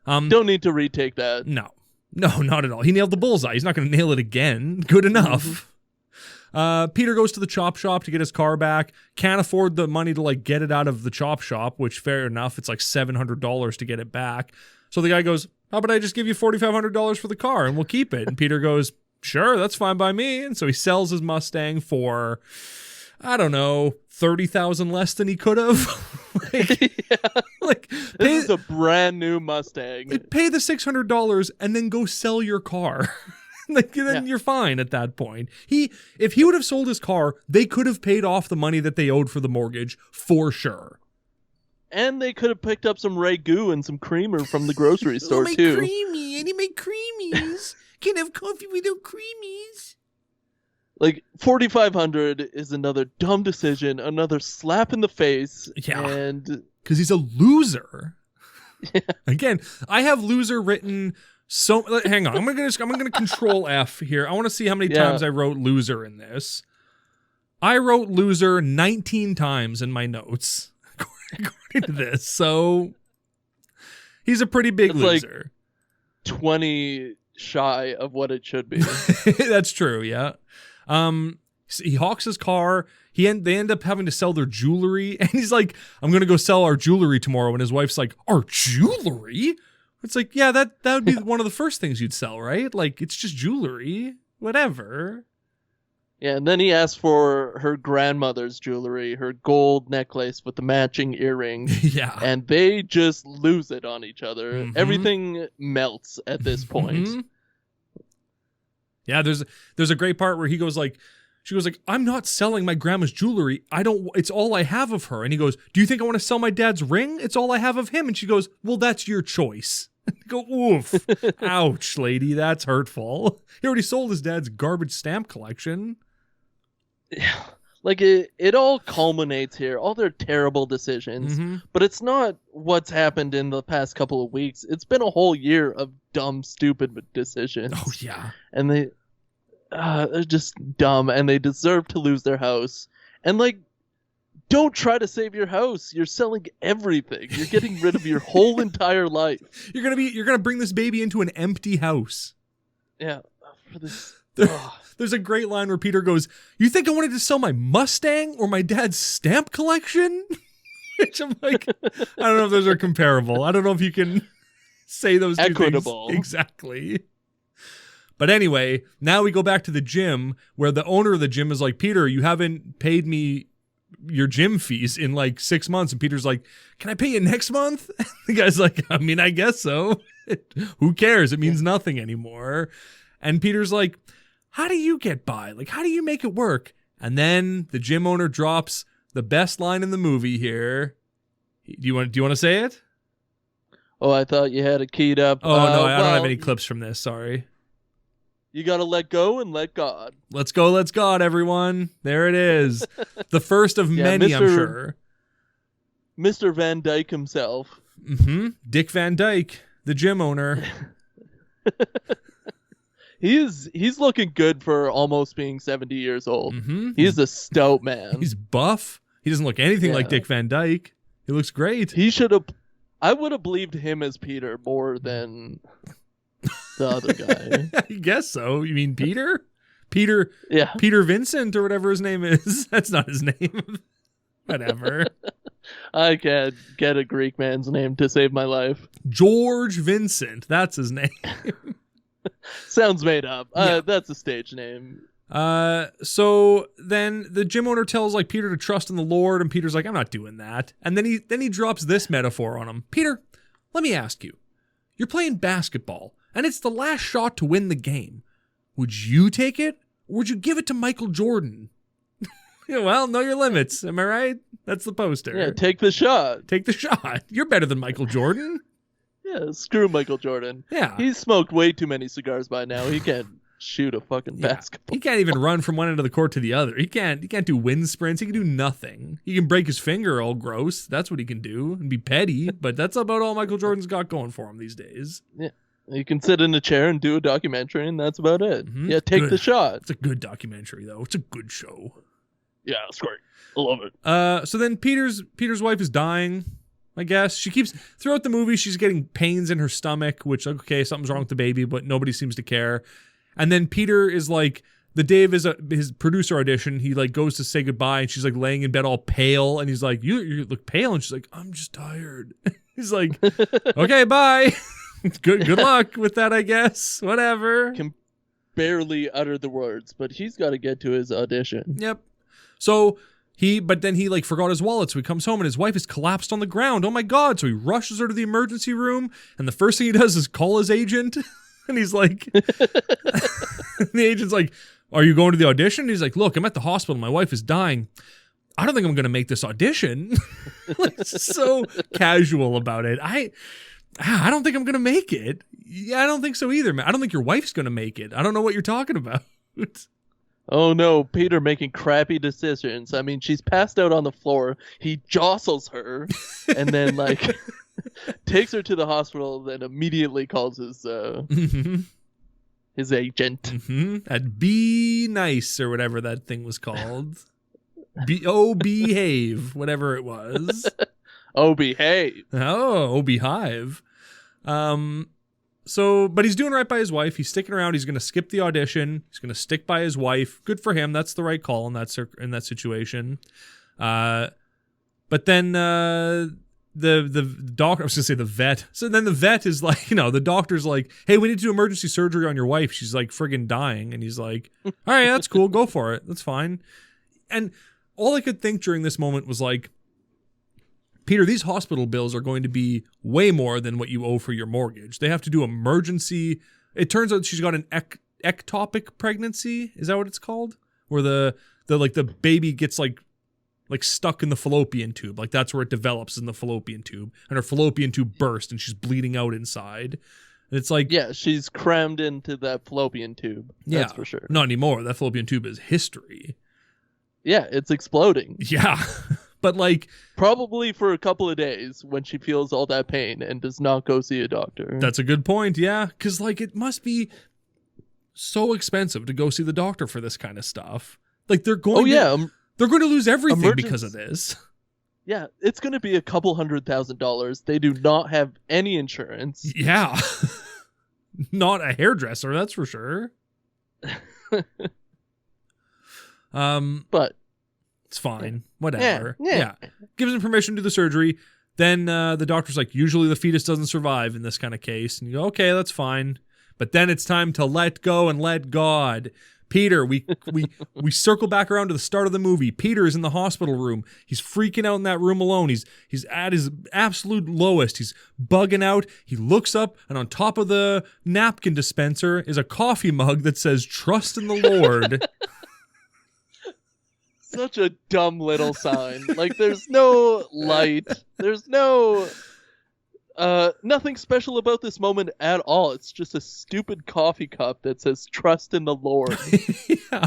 Don't need to retake that. No, not at all. He nailed the bullseye. He's not going to nail it again. Good enough. Peter goes to the chop shop to get his car back. Can't afford the money to like get it out of the chop shop, which fair enough. It's like $700 to get it back. So the guy goes, how about I just give you $4,500 for the car and we'll keep it? And Peter goes, sure, that's fine by me. And so he sells his Mustang for, I don't know, $30,000 less than he could have. This is a brand new Mustang. Pay the $600 and then go sell your car. You're fine at that point. If he would have sold his car, they could have paid off the money that they owed for the mortgage for sure. And they could have picked up some Ragu and some creamer from the grocery store too. Creamy, and he made creamies. Can't have coffee without creamies. Like $4,500 is another dumb decision, another slap in the face. Yeah, and because he's a loser. Yeah. Again, I have loser written. So hang on, I'm gonna control F here. I want to see how many times I wrote loser in this. I wrote loser 19 times in my notes, according to this. So he's a pretty big loser. Like 20 shy of what it should be. That's true. Yeah. He hawks his car. They end up having to sell their jewelry, and he's like, "I'm gonna go sell our jewelry tomorrow." And his wife's like, "Our jewelry?" It's like, yeah, that would be one of the first things you'd sell, right? Like, it's just jewelry, whatever. Yeah, and then he asked for her grandmother's jewelry, her gold necklace with the matching earrings. Yeah. And they just lose it on each other. Mm-hmm. Everything melts at this point. Mm-hmm. Yeah, there's a great part where she goes like, I'm not selling my grandma's jewelry. It's all I have of her. And he goes, do you think I want to sell my dad's ring? It's all I have of him. And she goes, well, that's your choice. I go, oof. Ouch, lady. That's hurtful. He already sold his dad's garbage stamp collection. Yeah. Like it all culminates here. All their terrible decisions. Mm-hmm. But it's not what's happened in the past couple of weeks. It's been a whole year of dumb, stupid decisions. Oh, yeah. And they're just dumb, and they deserve to lose their house. And like, don't try to save your house. You're selling everything. You're getting rid of your whole entire life. You're gonna bring this baby into an empty house. Yeah. For this. There's a great line where Peter goes, "You think I wanted to sell my Mustang or my dad's stamp collection?" Which I'm like, I don't know if those are comparable. I don't know if you can say those two equitable things exactly. But anyway, now we go back to the gym where the owner of the gym is like, Peter, you haven't paid me your gym fees in like 6 months. And Peter's like, can I pay you next month? The guy's like, I mean, I guess so. Who cares? It means nothing anymore. And Peter's like, how do you get by? Like, how do you make it work? And then the gym owner drops the best line in the movie here. Do you want to say it? Oh, I thought you had it keyed up. Oh, no, I don't have any clips from this. Sorry. You got to let go and let God. Let's go, let's God, everyone. There it is. The first of many, I'm sure. Mr. Van Dyke himself. Mm-hmm. Dick Van Dyke, the gym owner. He's looking good for almost being 70 years old. Mm-hmm. He's a stout man. He's buff. He doesn't look anything like Dick Van Dyke. He looks great. I would have believed him as Peter more than the other guy. I guess so. You mean Peter? Peter Vincent or whatever his name is. That's not his name. Whatever. I can't get a Greek man's name to save my life. George Vincent. That's his name. Sounds made up. Yeah. That's a stage name. So then the gym owner tells like Peter to trust in the Lord, and Peter's like, I'm not doing that. And then he drops this metaphor on him. Peter, let me ask you. You're playing basketball, and it's the last shot to win the game. Would you take it, or would you give it to Michael Jordan? Yeah, well, know your limits. Am I right? That's the poster. Yeah, take the shot. Take the shot. You're better than Michael Jordan. Yeah, screw Michael Jordan. Yeah. He's smoked way too many cigars by now. He can't shoot a fucking basketball. He can't even run from one end of the court to the other. He can't do wind sprints. He can do nothing. He can break his finger all gross. That's what he can do and be petty, but that's about all Michael Jordan's got going for him these days. Yeah. You can sit in a chair and do a documentary, and that's about it. Mm-hmm. Yeah, take the shot. It's a good documentary, though. It's a good show. Yeah, it's great. I love it. So then Peter's wife is dying, I guess. She keeps, throughout the movie, she's getting pains in her stomach, which, okay, something's wrong with the baby, but nobody seems to care. And then Peter is like, the day of his producer audition, he like goes to say goodbye, and she's like laying in bed all pale, and he's like, you look pale, and she's like, I'm just tired. He's like, okay, bye. Good luck with that, I guess. Whatever. Can barely utter the words, but he's got to get to his audition. Yep. So but then he like forgot his wallet, so he comes home and his wife is collapsed on the ground. Oh my God. So he rushes her to the emergency room, and the first thing he does is call his agent. And he's like, the agent's like, are you going to the audition? He's like, look, I'm at the hospital. My wife is dying. I don't think I'm going to make this audition. Like, so casual about it. I don't think I'm going to make it. Yeah, I don't think so either, man. I don't think your wife's going to make it. I don't know what you're talking about. Oh no, Peter making crappy decisions. I mean, she's passed out on the floor. He jostles her and then like takes her to the hospital, then immediately calls his his agent. Mm-hmm. At Be Nice or whatever that thing was called. Behave, whatever it was. Oh, behave. Oh, Behive. So, but he's doing right by his wife. He's sticking around. He's going to skip the audition. He's going to stick by his wife. Good for him. That's the right call in that situation. But then the doctor, I was going to say the vet. So then the vet is like, the doctor's like, hey, we need to do emergency surgery on your wife. She's like friggin' dying. And he's like, all right, that's cool. Go for it. That's fine. And all I could think during this moment was like, Peter, these hospital bills are going to be way more than what you owe for your mortgage. They have to do emergency. It turns out she's got an ectopic pregnancy. Is that what it's called? Where the baby gets like stuck in the fallopian tube. Like that's where it develops, in the fallopian tube. And her fallopian tube burst and she's bleeding out inside. And it's like, yeah, she's crammed into that fallopian tube. That's for sure. Not anymore. That fallopian tube is history. Yeah, it's exploding. Yeah. But like, probably for a couple of days when she feels all that pain and does not go see a doctor. That's a good point. Yeah. Cause like it must be so expensive to go see the doctor for this kind of stuff. Like they're going to lose everything because of this. Yeah. It's going to be a couple $100,000. They do not have any insurance. Yeah. Not a hairdresser. That's for sure. But it's fine. Whatever. Yeah. Gives him permission to do the surgery. Then the doctor's like, usually the fetus doesn't survive in this kind of case. And you go, okay, that's fine. But then it's time to let go and let God. Peter, we circle back around to the start of the movie. Peter is in the hospital room. He's freaking out in that room alone. He's at his absolute lowest. He's bugging out. He looks up, and on top of the napkin dispenser is a coffee mug that says, "Trust in the Lord." Such a dumb little sign. Like, there's no light. There's no... nothing special about this moment at all. It's just a stupid coffee cup that says "Trust in the Lord." Yeah.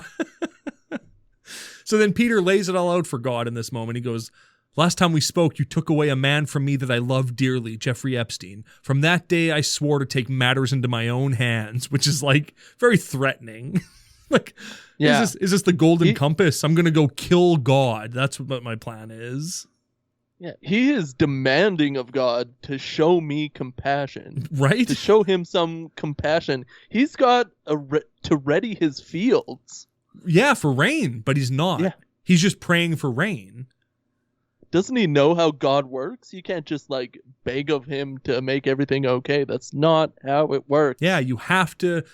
So then Peter lays it all out for God in this moment. He goes, "Last time we spoke, you took away a man from me that I loved dearly, Jeffrey Epstein. From that day, I swore to take matters into my own hands," which is like very threatening. Like, Yeah. is this the golden compass? I'm going to go kill God. That's what my plan is. Yeah, he is demanding of God to show me compassion. Right? To show him some compassion. He's got to ready his fields. Yeah, for rain, but he's not. Yeah. He's just praying for rain. Doesn't he know how God works? You can't just like beg of him to make everything okay. That's not how it works. Yeah, you have to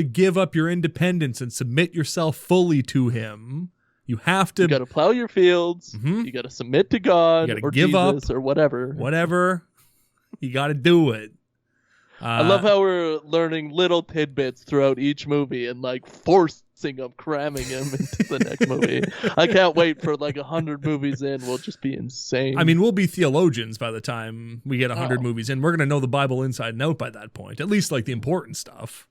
give up your independence and submit yourself fully to him. You have to. You got to plow your fields. Mhm. You got to submit to God You gotta or give Jesus up. or whatever. Whatever. You got to do it. I love how we're learning little tidbits throughout each movie and like forcing them, cramming him into the next movie. I can't wait for like 100 movies in. We'll just be insane. I mean, we'll be theologians by the time we get 100 Oh. movies in. We're going to know the Bible inside and out by that point. At least like the important stuff.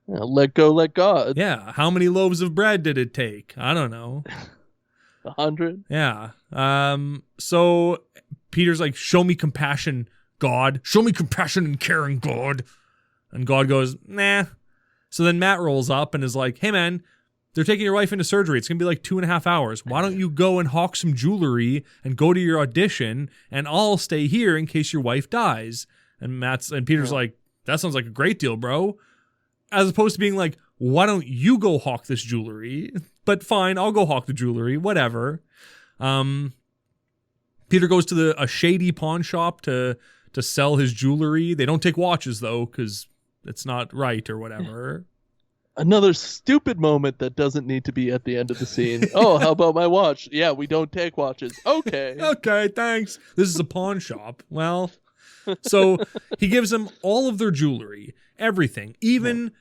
Yeah, let go, let God. Yeah. How many loaves of bread did it take? I don't know. 100. Yeah. So Peter's like, "Show me compassion, God. Show me compassion and caring, God." And God goes, "Nah." So then Matt rolls up and is like, "Hey man, they're taking your wife into surgery. It's going to be like 2.5 hours. Why don't you go and hawk some jewelry and go to your audition, and I'll stay here in case your wife dies." And Peter's like, "That sounds like a great deal, bro." As opposed to being like, "Why don't you go hawk this jewelry?" But fine, I'll go hawk the jewelry, whatever. Peter goes to a shady pawn shop to sell his jewelry. They don't take watches though, because it's not right or whatever. Another stupid moment that doesn't need to be at the end of the scene. Oh, how about my watch? Yeah, we don't take watches. Okay. Okay, thanks. This is a pawn shop. Well, so he gives them all of their jewelry, everything, even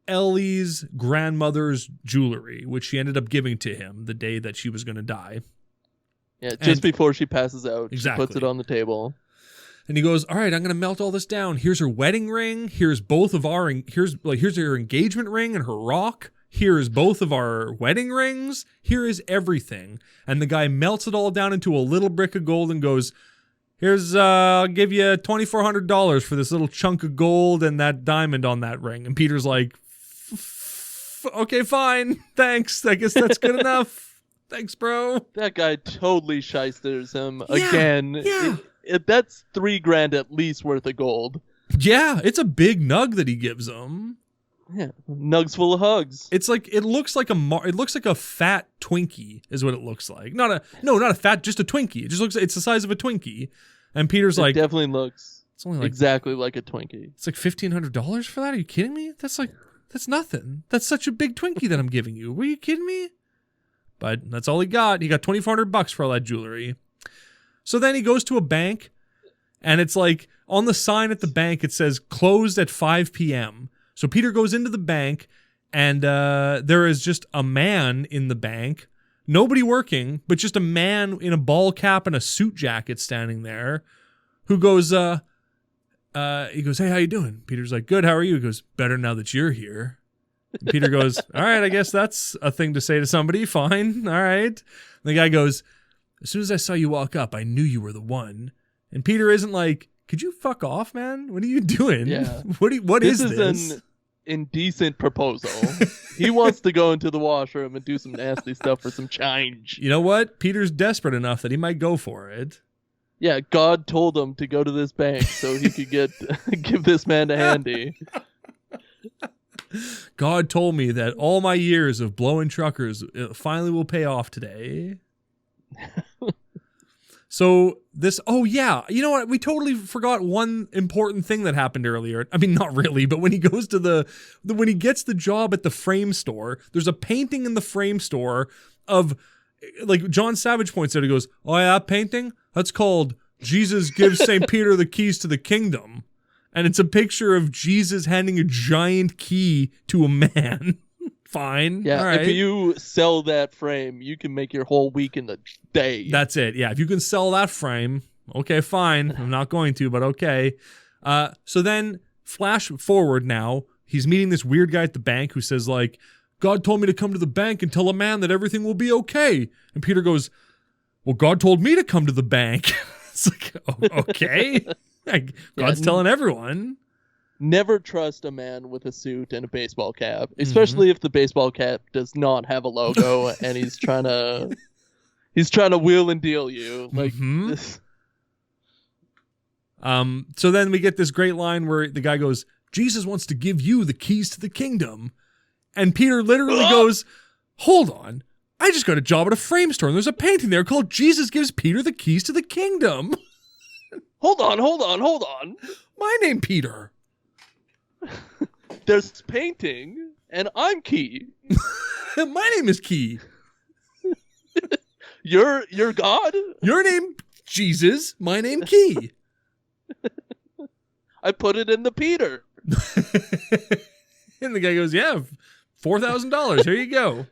Ellie's grandmother's jewelry, which she ended up giving to him the day that she was going to die. Yeah, just before she passes out, Exactly. she puts it on the table. And he goes, "All right, I'm going to melt all this down. Here's her wedding ring. Here's both of our, here's her engagement ring and her rock. Here's both of our wedding rings. Here is everything." And the guy melts it all down into a little brick of gold and goes, "Here's, I'll give you $2,400 for this little chunk of gold and that diamond on that ring." And Peter's like, "Okay, fine. Thanks. I guess that's good enough. Thanks, bro." That guy totally shysters him Yeah, again. yeah. That's $3,000 at least worth of gold. Yeah, it's a big nug that he gives him. Yeah, nugs full of hugs. It's like it looks like a fat Twinkie is what it looks like. Not a fat, just a Twinkie. It just looks, it's the size of a Twinkie. And Peter's It like, definitely looks it's only like exactly like a Twinkie. It's like $1,500 for that? Are you kidding me? That's nothing. That's such a big Twinkie that I'm giving you. Were you kidding me? But that's all he got. He got $2,400 for all that jewelry. So then he goes to a bank, and it's like on the sign at the bank it says closed at 5 p.m. So Peter goes into the bank, and there is just a man in the bank, nobody working, but just a man in a ball cap and a suit jacket standing there, who goes, he goes, "Hey, how you doing?" Peter's like, "Good, how are you?" He goes, "Better now that you're here." And Peter goes, "All right, I guess that's a thing to say to somebody. Fine, all right." And the guy goes, "As soon as I saw you walk up, I knew you were the one." And Peter isn't like, "Could you fuck off, man? What are you doing? Yeah. What is this?" This is an indecent proposal. He wants to go into the washroom and do some nasty stuff for some change. You know what? Peter's desperate enough that he might go for it. Yeah, God told him to go to this bank so he could give this man a handy. God told me that all my years of blowing truckers finally will pay off today. So this, oh yeah, you know what? We totally forgot one important thing that happened earlier. I mean, not really, but when he goes to when he gets the job at the frame store, there's a painting in the frame store of, like John Savage points out, he goes, oh yeah, that painting? That's called Jesus Gives St. Peter the Keys to the Kingdom. And it's a picture of Jesus handing a giant key to a man. Fine. Yeah, all right. If you sell that frame, you can make your whole week in a day. That's it. Yeah, if you can sell that frame, okay, fine. I'm not going to, but okay. So then, flash forward now. He's meeting this weird guy at the bank who says, like, God told me to come to the bank and tell a man that everything will be okay. And Peter goes, well, God told me to come to the bank. It's like, oh, okay. Like, God's telling everyone. Never trust a man with a suit and a baseball cap, especially if the baseball cap does not have a logo and he's trying to wheel and deal you. Like this. So then we get this great line where the guy goes, Jesus wants to give you the keys to the kingdom. And Peter literally goes, hold on. I just got a job at a frame store and there's a painting there called Jesus Gives Peter the Keys to the Kingdom. Hold on. My name, Peter. There's painting, and I'm Key. My name is Key. You're God? Your name, Jesus. My name, Key. I put it in the Peter. And the guy goes, yeah, $4,000. Here you go.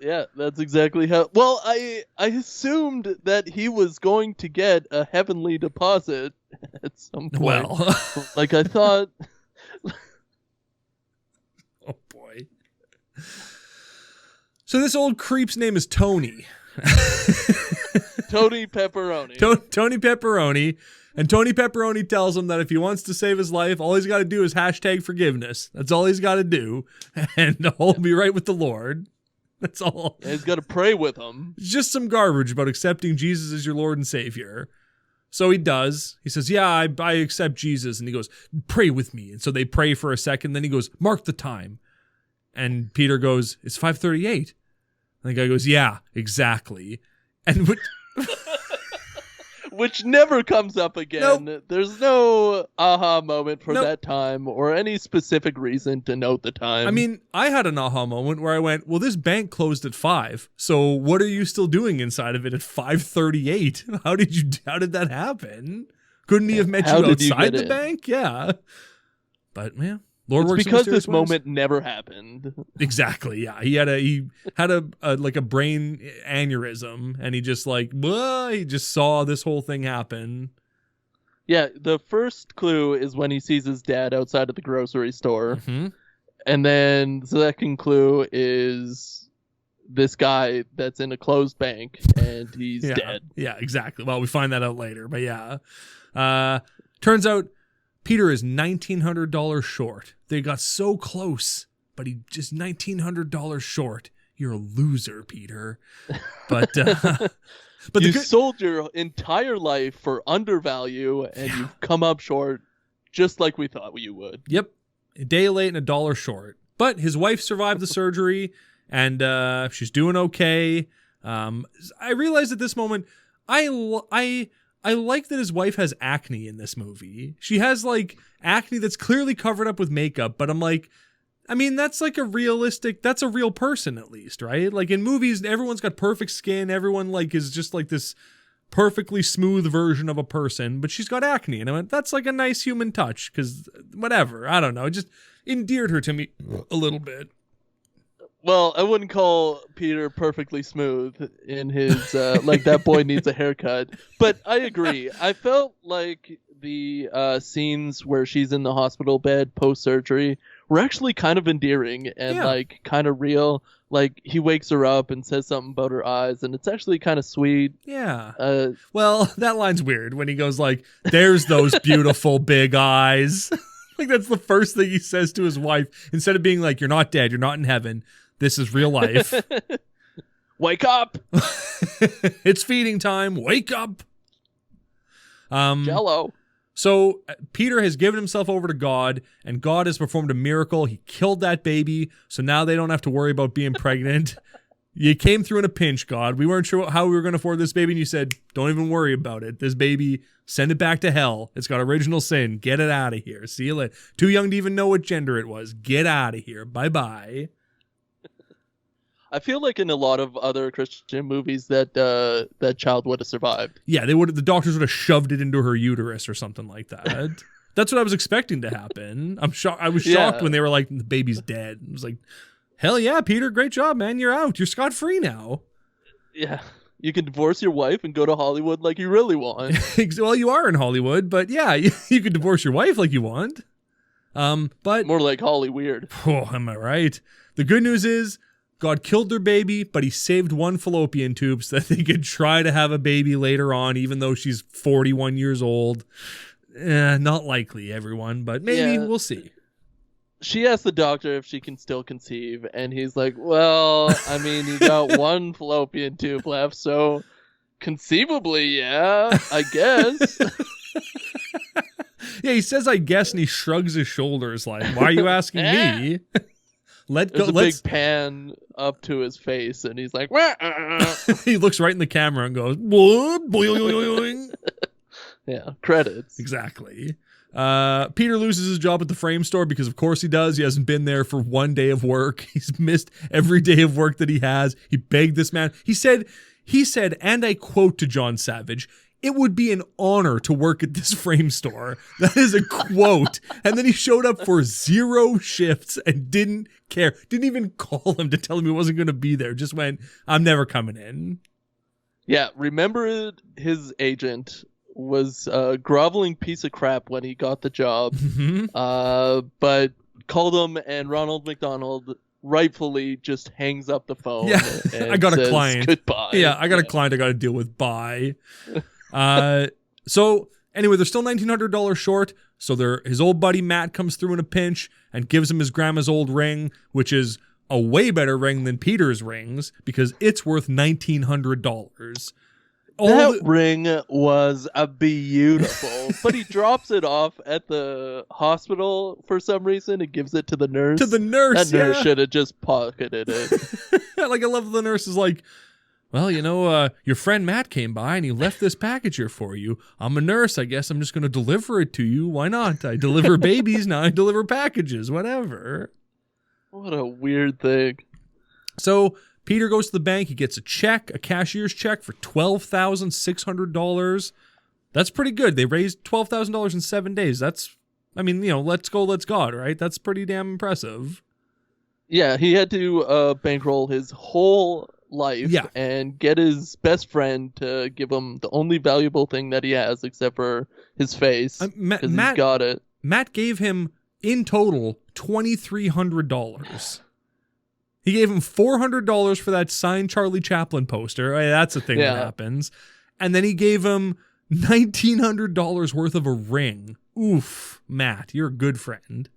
Yeah, that's exactly how. Well, I assumed that he was going to get a heavenly deposit at some point. Well, like I thought. Oh boy. So this old creep's name is Tony. Tony Pepperoni. Tony Pepperoni. And Tony Pepperoni tells him that if he wants to save his life, all he's got to do is hashtag forgiveness. That's all he's got to do. And all will be right with the Lord. That's all. Yeah, he's got to pray with him. It's just some garbage about accepting Jesus as your Lord and Savior. So he does. He says, yeah, I accept Jesus. And he goes, pray with me. And so they pray for a second. Then he goes, mark the time. And Peter goes, it's 5:38. And the guy goes, yeah, exactly. And which never comes up again. Nope. There's no aha moment for Nope. that time or any specific reason to note the time. I mean, I had an aha moment where I went, well, this bank closed at 5. So what are you still doing inside of it at 5:38? How did that happen? Couldn't he have met you outside the bank? Yeah. But man, Lord it's works because in mysterious this ways. moment never happened. Exactly. Yeah, he had a like a brain aneurysm, and he just he just saw this whole thing happen. Yeah, the first clue is when he sees his dad outside of the grocery store, and then the second clue is this guy that's in a closed bank and he's dead. Yeah, exactly. Well, we find that out later, but yeah. Turns out Peter is $1,900 short. They got so close, but he just $1,900 short. You're a loser, Peter. But you sold your entire life for undervalue, and you've come up short, just like we thought you would. Yep, a day late and a dollar short. But his wife survived the surgery, and she's doing okay. I realized at this moment, I like that his wife has acne in this movie. She has acne that's clearly covered up with makeup, but I'm like, I mean, that's that's a real person at least, right? Like in movies, everyone's got perfect skin. Everyone is just this perfectly smooth version of a person, but she's got acne. And I went, that's a nice human touch because whatever. I don't know. It just endeared her to me a little bit. Well, I wouldn't call Peter perfectly smooth in his, that boy needs a haircut. But I agree. I felt like the scenes where she's in the hospital bed post-surgery were actually kind of endearing and, kind of real. Like, he wakes her up and says something about her eyes, and it's actually kind of sweet. Yeah. Well, that line's weird when he goes there's those beautiful big eyes. That's the first thing he says to his wife. Instead of being you're not dead, you're not in heaven. This is real life. Wake up! It's feeding time. Wake up! Jello. So Peter has given himself over to God, and God has performed a miracle. He killed that baby, so now they don't have to worry about being pregnant. You came through in a pinch, God. We weren't sure how we were going to afford this baby, and you said, don't even worry about it. This baby, send it back to hell. It's got original sin. Get it out of here. See you later. Too young to even know what gender it was. Get out of here. Bye-bye. I feel like in a lot of other Christian movies that that child would have survived. Yeah, the doctors would have shoved it into her uterus or something like that. That's what I was expecting to happen. I was shocked when they were like, the baby's dead. I was like, hell yeah, Peter, great job, man. You're out. You're scot-free now. Yeah. You can divorce your wife and go to Hollywood like you really want. Well, you are in Hollywood, but yeah, you could divorce your wife like you want. But more like Holly Weird. Oh, am I right? The good news is God killed their baby, but he saved one fallopian tube so that they could try to have a baby later on, even though she's 41 years old. Not likely, everyone, but maybe we'll see. She asked the doctor if she can still conceive, and he's like, well, I mean, you got one fallopian tube left, so conceivably, yeah, I guess. Yeah, he says, I guess, and he shrugs his shoulders like, why are you asking me? There's a big pan up to his face, and he's like, he looks right in the camera and goes, what? Boing. Yeah, credits. Exactly. Peter loses his job at the frame store because of course he does. He hasn't been there for one day of work. He's missed every day of work that he has. He begged this man. He said, and I quote to John Savage, it would be an honor to work at this frame store. That is a quote. And then he showed up for 0 shifts and didn't care. Didn't even call him to tell him he wasn't going to be there. Just went, I'm never coming in. Yeah, remember his agent was a groveling piece of crap when he got the job, but called him, and Ronald McDonald rightfully just hangs up the phone. Yeah, and I got says, a client. Goodbye. Yeah, I got a client I got to deal with. Bye. So anyway, they're still $1,900 short. So his old buddy Matt comes through in a pinch and gives him his grandma's old ring, which is a way better ring than Peter's rings because it's worth $1,900. That ring was beautiful, but he drops it off at the hospital for some reason and gives it to the nurse. That nurse should have just pocketed it. Like, I love the nurse is like, well, your friend Matt came by and he left this package here for you. I'm a nurse. I guess I'm just going to deliver it to you. Why not? I deliver babies. Now I deliver packages. Whatever. What a weird thing. So Peter goes to the bank. He gets a cashier's check for $12,600. That's pretty good. They raised $12,000 in 7 days. Let's go, let's God, right? That's pretty damn impressive. Yeah, he had to bankroll his whole life and get his best friend to give him the only valuable thing that he has except for his face, because he's got it. Matt gave him, in total, $2,300. He gave him $400 for that signed Charlie Chaplin poster. That's a thing that happens. And then he gave him $1,900 worth of a ring. Oof, Matt, you're a good friend.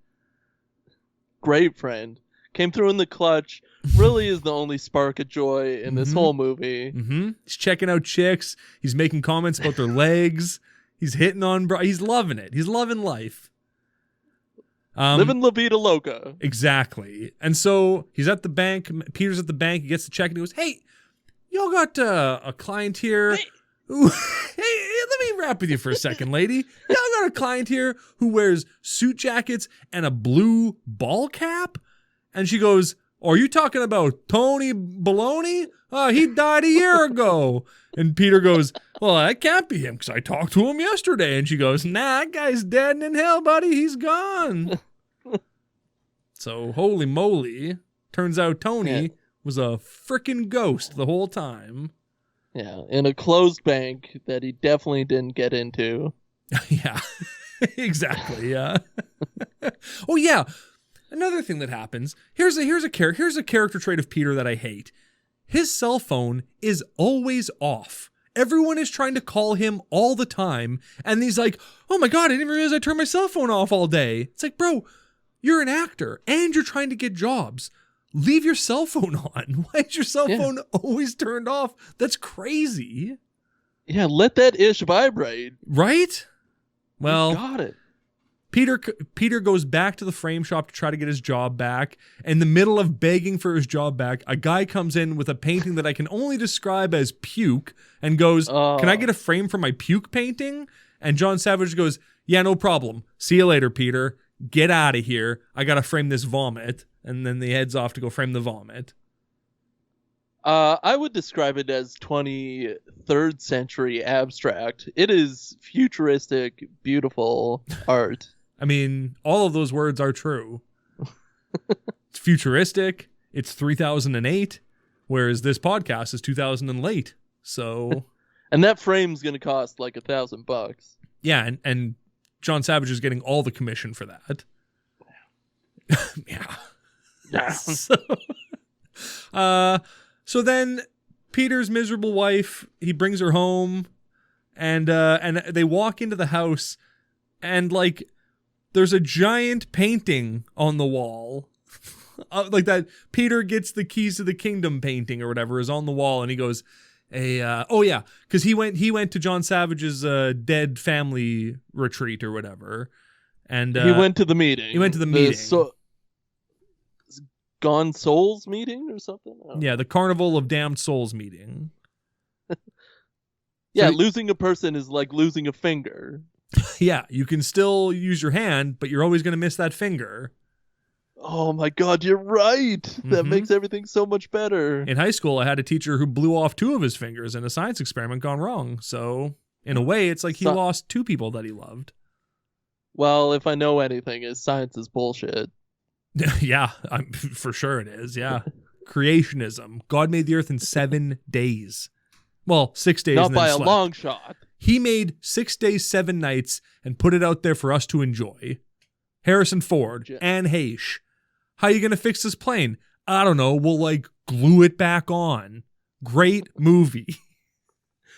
Great friend. Came through in the clutch. Really is the only spark of joy in this whole movie. He's checking out chicks. He's making comments about their legs. He's hitting on... He's loving it. He's loving life. Living La Vida Loca. Exactly. And so he's at the bank. Peter's at the bank. He gets the check and he goes, hey, y'all got a client here. Hey, let me rap with you for a second, lady. Y'all got a client here who wears suit jackets and a blue ball cap? And she goes, are you talking about Tony Baloney? He died a year ago. And Peter goes, well, that can't be him because I talked to him yesterday. And she goes, nah, that guy's dead and in hell, buddy. He's gone. So, holy moly. Turns out Tony was a frickin' ghost the whole time. Yeah, in a closed bank that he definitely didn't get into. Yeah, exactly, yeah. Oh, yeah. Another thing that happens, here's a character trait of Peter that I hate. His cell phone is always off. Everyone is trying to call him all the time, and he's like, oh my God, I didn't even realize I turned my cell phone off all day. It's like, bro, you're an actor, and you're trying to get jobs. Leave your cell phone on. Why is your cell phone always turned off? That's crazy. Yeah, let that ish vibrate. Right? Well, you got it. Peter goes back to the frame shop to try to get his job back. In the middle of begging for his job back, a guy comes in with a painting that I can only describe as puke and goes, "Can I get a frame for my puke painting?" And John Savage goes, "Yeah, no problem. See you later, Peter. Get out of here. I got to frame this vomit." And then he heads off to go frame the vomit. I would describe it as 23rd century abstract. It is futuristic, beautiful art. I mean, all of those words are true. It's futuristic. It's 3008, whereas this podcast is 2000 and late. So, and that frame's gonna cost like $1,000. Yeah, and John Savage is getting all the commission for that. Yeah. So then Peter's miserable wife, he brings her home, and they walk into the house, and like there's a giant painting on the wall. Like that Peter gets the keys to the kingdom painting or whatever is on the wall, and he goes, because he went to John Savage's dead family retreat or whatever, and he went to the meeting. He went to the meeting. Gone Souls meeting or something? Yeah, the Carnival of Damned Souls meeting. Yeah, losing a person is like losing a finger. Yeah, you can still use your hand, but you're always going to miss that finger. Oh my god, you're right. That makes everything so much better. In high school, I had a teacher who blew off 2 of his fingers in a science experiment gone wrong. So, in a way, it's like he lost 2 people that he loved. Well, if I know anything, is science is bullshit. Yeah, for sure it is, yeah. Creationism. God made the earth in 7 days. Well, 6 days. Not by a long shot. He made 6 days, 7 nights, and put it out there for us to enjoy. Harrison Ford, Anne Heche. How you going to fix this plane? I don't know. We'll like glue it back on. Great movie.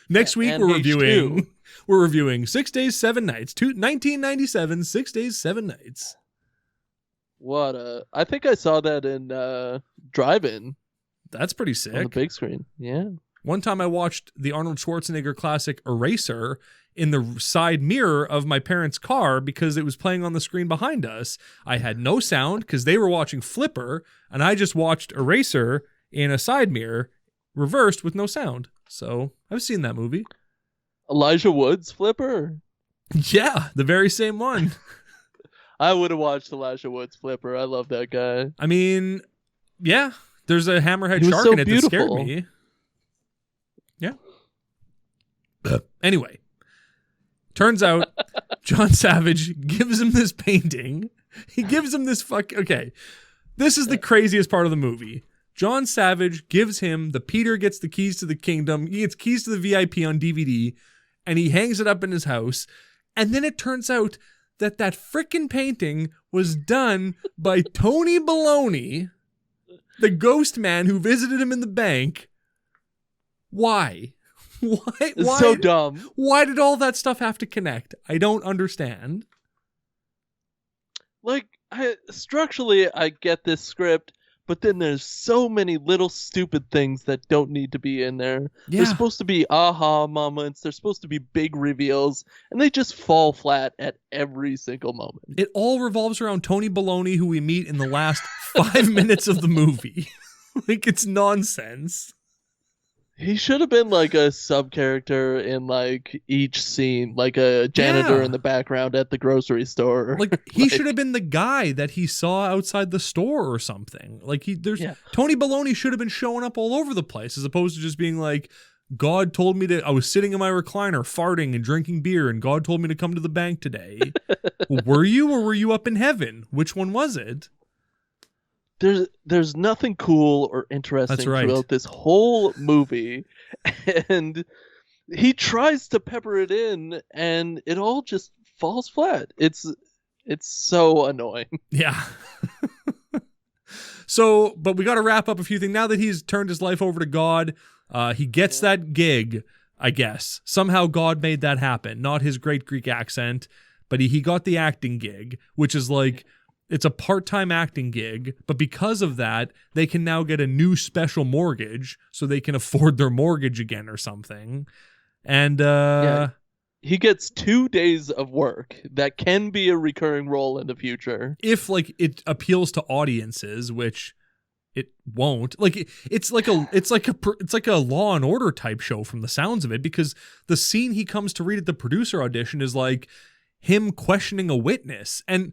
Next week we're reviewing 6 days, 7 nights. 1997, 6 days, 7 nights. I think I saw that in Drive-In. That's pretty sick. On the big screen, yeah. One time I watched the Arnold Schwarzenegger classic Eraser in the side mirror of my parents' car because it was playing on the screen behind us. I had no sound because they were watching Flipper, and I just watched Eraser in a side mirror, reversed with no sound. So I've seen that movie. Elijah Wood's Flipper? Yeah, the very same one. I would have watched Elijah Wood's Flipper. I love that guy. I mean, yeah, there's a hammerhead shark in it that scared me. Yeah. Anyway, turns out John Savage gives him this painting. He gives him this okay. This is the craziest part of the movie. John Savage gives him Peter gets the keys to the kingdom. He gets keys to the VIP on DVD, and he hangs it up in his house. And then it turns out that frickin' painting was done by Tony Baloney, the ghost man who visited him in the bank. Why? It's so dumb. Why did all that stuff have to connect? I don't understand. Like, structurally, I get this script, but then there's so many little stupid things that don't need to be in there. Yeah. There's supposed to be aha moments. There's supposed to be big reveals, and they just fall flat at every single moment. It all revolves around Tony Baloney, who we meet in the last 5 minutes of the movie. Like, it's nonsense. He should have been like a sub-character in like each scene, like a janitor in the background at the grocery store. Like he should have been the guy that he saw outside the store or something. Like Tony Baloney should have been showing up all over the place as opposed to just being like, God told me I was sitting in my recliner farting and drinking beer and God told me to come to the bank today. Were you or were you up in heaven? Which one was it? There's nothing cool or interesting throughout this whole movie, and he tries to pepper it in, and it all just falls flat. It's so annoying. Yeah. So, but we got to wrap up a few things. Now that he's turned his life over to God, he gets that gig, I guess. Somehow God made that happen. Not his great Greek accent, but he got the acting gig, which is like... It's a part-time acting gig, but because of that, they can now get a new special mortgage so they can afford their mortgage again or something. And he gets 2 days of work that can be a recurring role in the future. If like it appeals to audiences, which it won't. Like it's like a Law and Order type show from the sounds of it, because the scene he comes to read at the producer audition is like him questioning a witness. And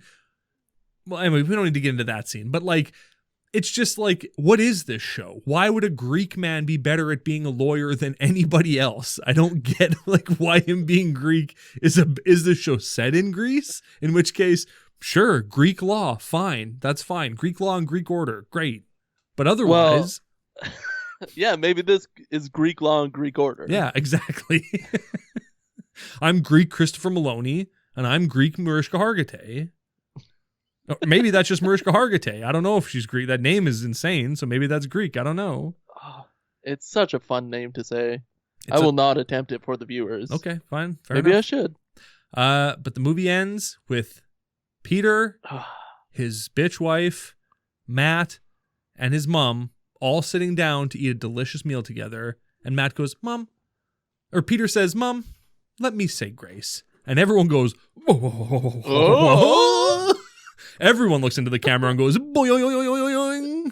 well, anyway, we don't need to get into that scene, but like it's just like, what is this show? Why would a Greek man be better at being a lawyer than anybody else? I don't get like why him being Greek is this show set in Greece? In which case, sure, Greek law, fine. That's fine. Greek law and Greek order, great. But otherwise, yeah, maybe this is Greek law and Greek order. Yeah, exactly. I'm Greek Christopher Maloney, and I'm Greek Mariska Hargitay. Maybe that's just Mariska Hargitay. I don't know if she's Greek. That name is insane, so maybe that's Greek. I don't know. Oh, it's such a fun name to say. I will not attempt it for the viewers. Okay, fine. Fair maybe enough. I should. But the movie ends with Peter, his bitch wife, Matt, and his mom all sitting down to eat a delicious meal together. And Matt goes, Peter says, Mom, let me say grace. And everyone goes, oh. Everyone looks into the camera and goes, boing.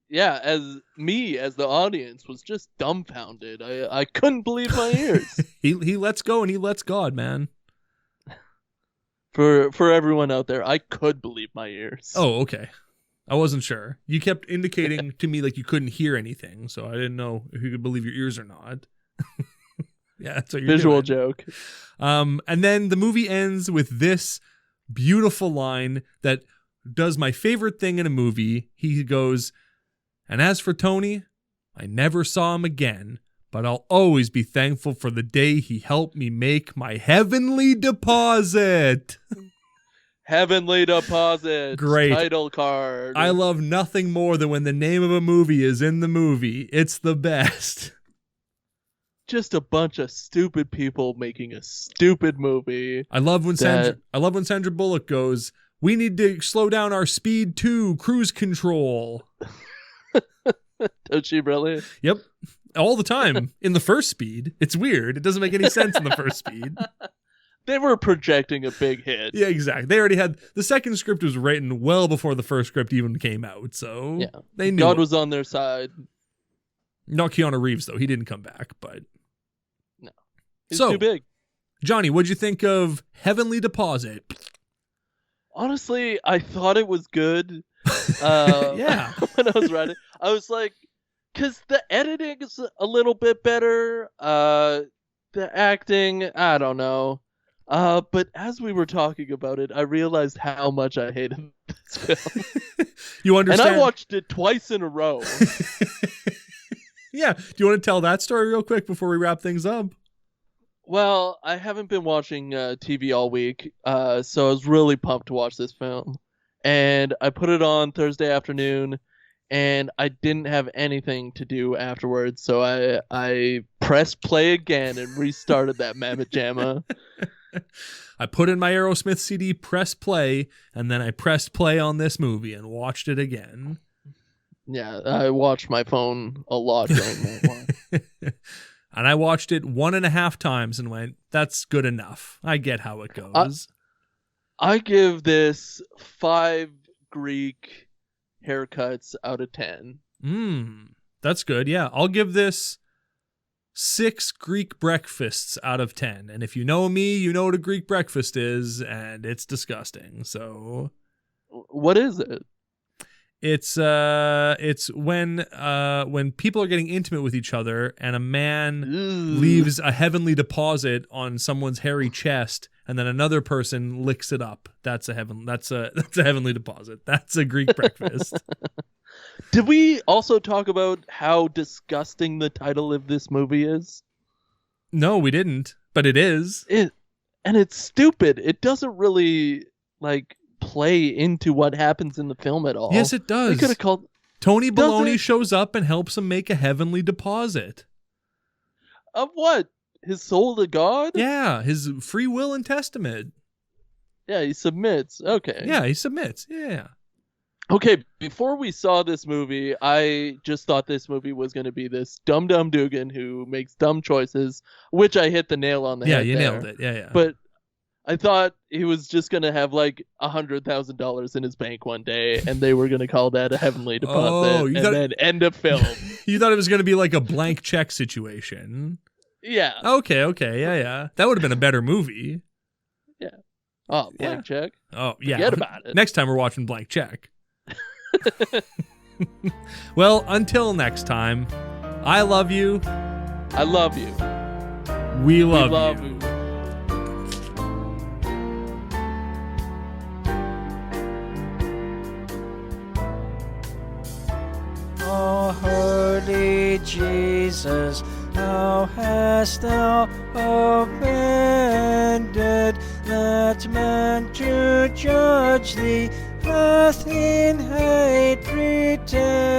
Yeah, as the audience was just dumbfounded. I couldn't believe my ears. He lets go and he lets God, man. For everyone out there, I could believe my ears. Oh, okay. I wasn't sure. You kept indicating to me like you couldn't hear anything, so I didn't know if you could believe your ears or not. Yeah, that's what you're Visual doing. joke. And then the movie ends with this beautiful line that does my favorite thing in a movie. He goes, and as for Tony, I never saw him again, but I'll always be thankful for the day he helped me make my heavenly deposit. Heavenly deposit. Great. Title card. I love nothing more than when the name of a movie is in the movie. It's the best. Just a bunch of stupid people making a stupid movie. I love when Sandra Bullock goes, we need to slow down our speed to cruise control. Does she really? Yep. All the time. In the first Speed. It's weird. It doesn't make any sense in the first Speed. They were projecting a big hit. Yeah, exactly. They already had, the second script was written well before the first script even came out. So yeah, they knew God was on their side. Not Keanu Reeves, though. He didn't come back, but. No. He's so, too big. Johnny, what'd you think of Heavenly Deposit? Honestly, I thought it was good. Yeah. When I was writing, I was like, because the editing is a little bit better. The acting, I don't know. But as we were talking about it, I realized how much I hated this film. You understand? And I watched it twice in a row. Yeah. Do you want to tell that story real quick before we wrap things up? Well, I haven't been watching TV all week, so I was really pumped to watch this film. And I put it on Thursday afternoon, and I didn't have anything to do afterwards, so I pressed play again and restarted that Mammoth Jamma. I put in my Aerosmith CD, press play, and then I pressed play on this movie and watched it again. Yeah, I watched my phone a lot during that one. And I watched it 1.5 times and went, that's good enough. I get how it goes. I give this 5 Greek haircuts out of 10. That's good. Yeah, I'll give this 6 Greek breakfasts out of 10. And if you know me, you know what a Greek breakfast is, and it's disgusting. So, what is it? It's when people are getting intimate with each other and a man leaves a heavenly deposit on someone's hairy chest and then another person licks it up. That's a heavenly deposit. That's a Greek breakfast. Did we also talk about how disgusting the title of this movie is? No, we didn't, but it is. And it's stupid. It doesn't really play into what happens in the film at all. Yes, it does. We could have called Tony Baloney shows up and helps him make a heavenly deposit. Of what? His soul to God? Yeah, his free will and testament. Yeah, he submits. Okay. Yeah, he submits. Yeah. Okay, before we saw this movie, I just thought this movie was going to be this dumb Dugan who makes dumb choices, which I hit the nail on the head. You there. nailed it. Yeah. But I thought he was just going to have like $100,000 in his bank one day, and they were going to call that a heavenly deposit, then end of film. You thought it was going to be like a blank check situation. Yeah. Okay. Yeah. That would have been a better movie. Yeah. Oh, blank check? Oh, yeah. Forget about it. Next time we're watching Blank Check. Well, until next time, I love you. I love you. We love you. O holy Jesus, how hast thou offended that man to judge thee hath in hate pretended?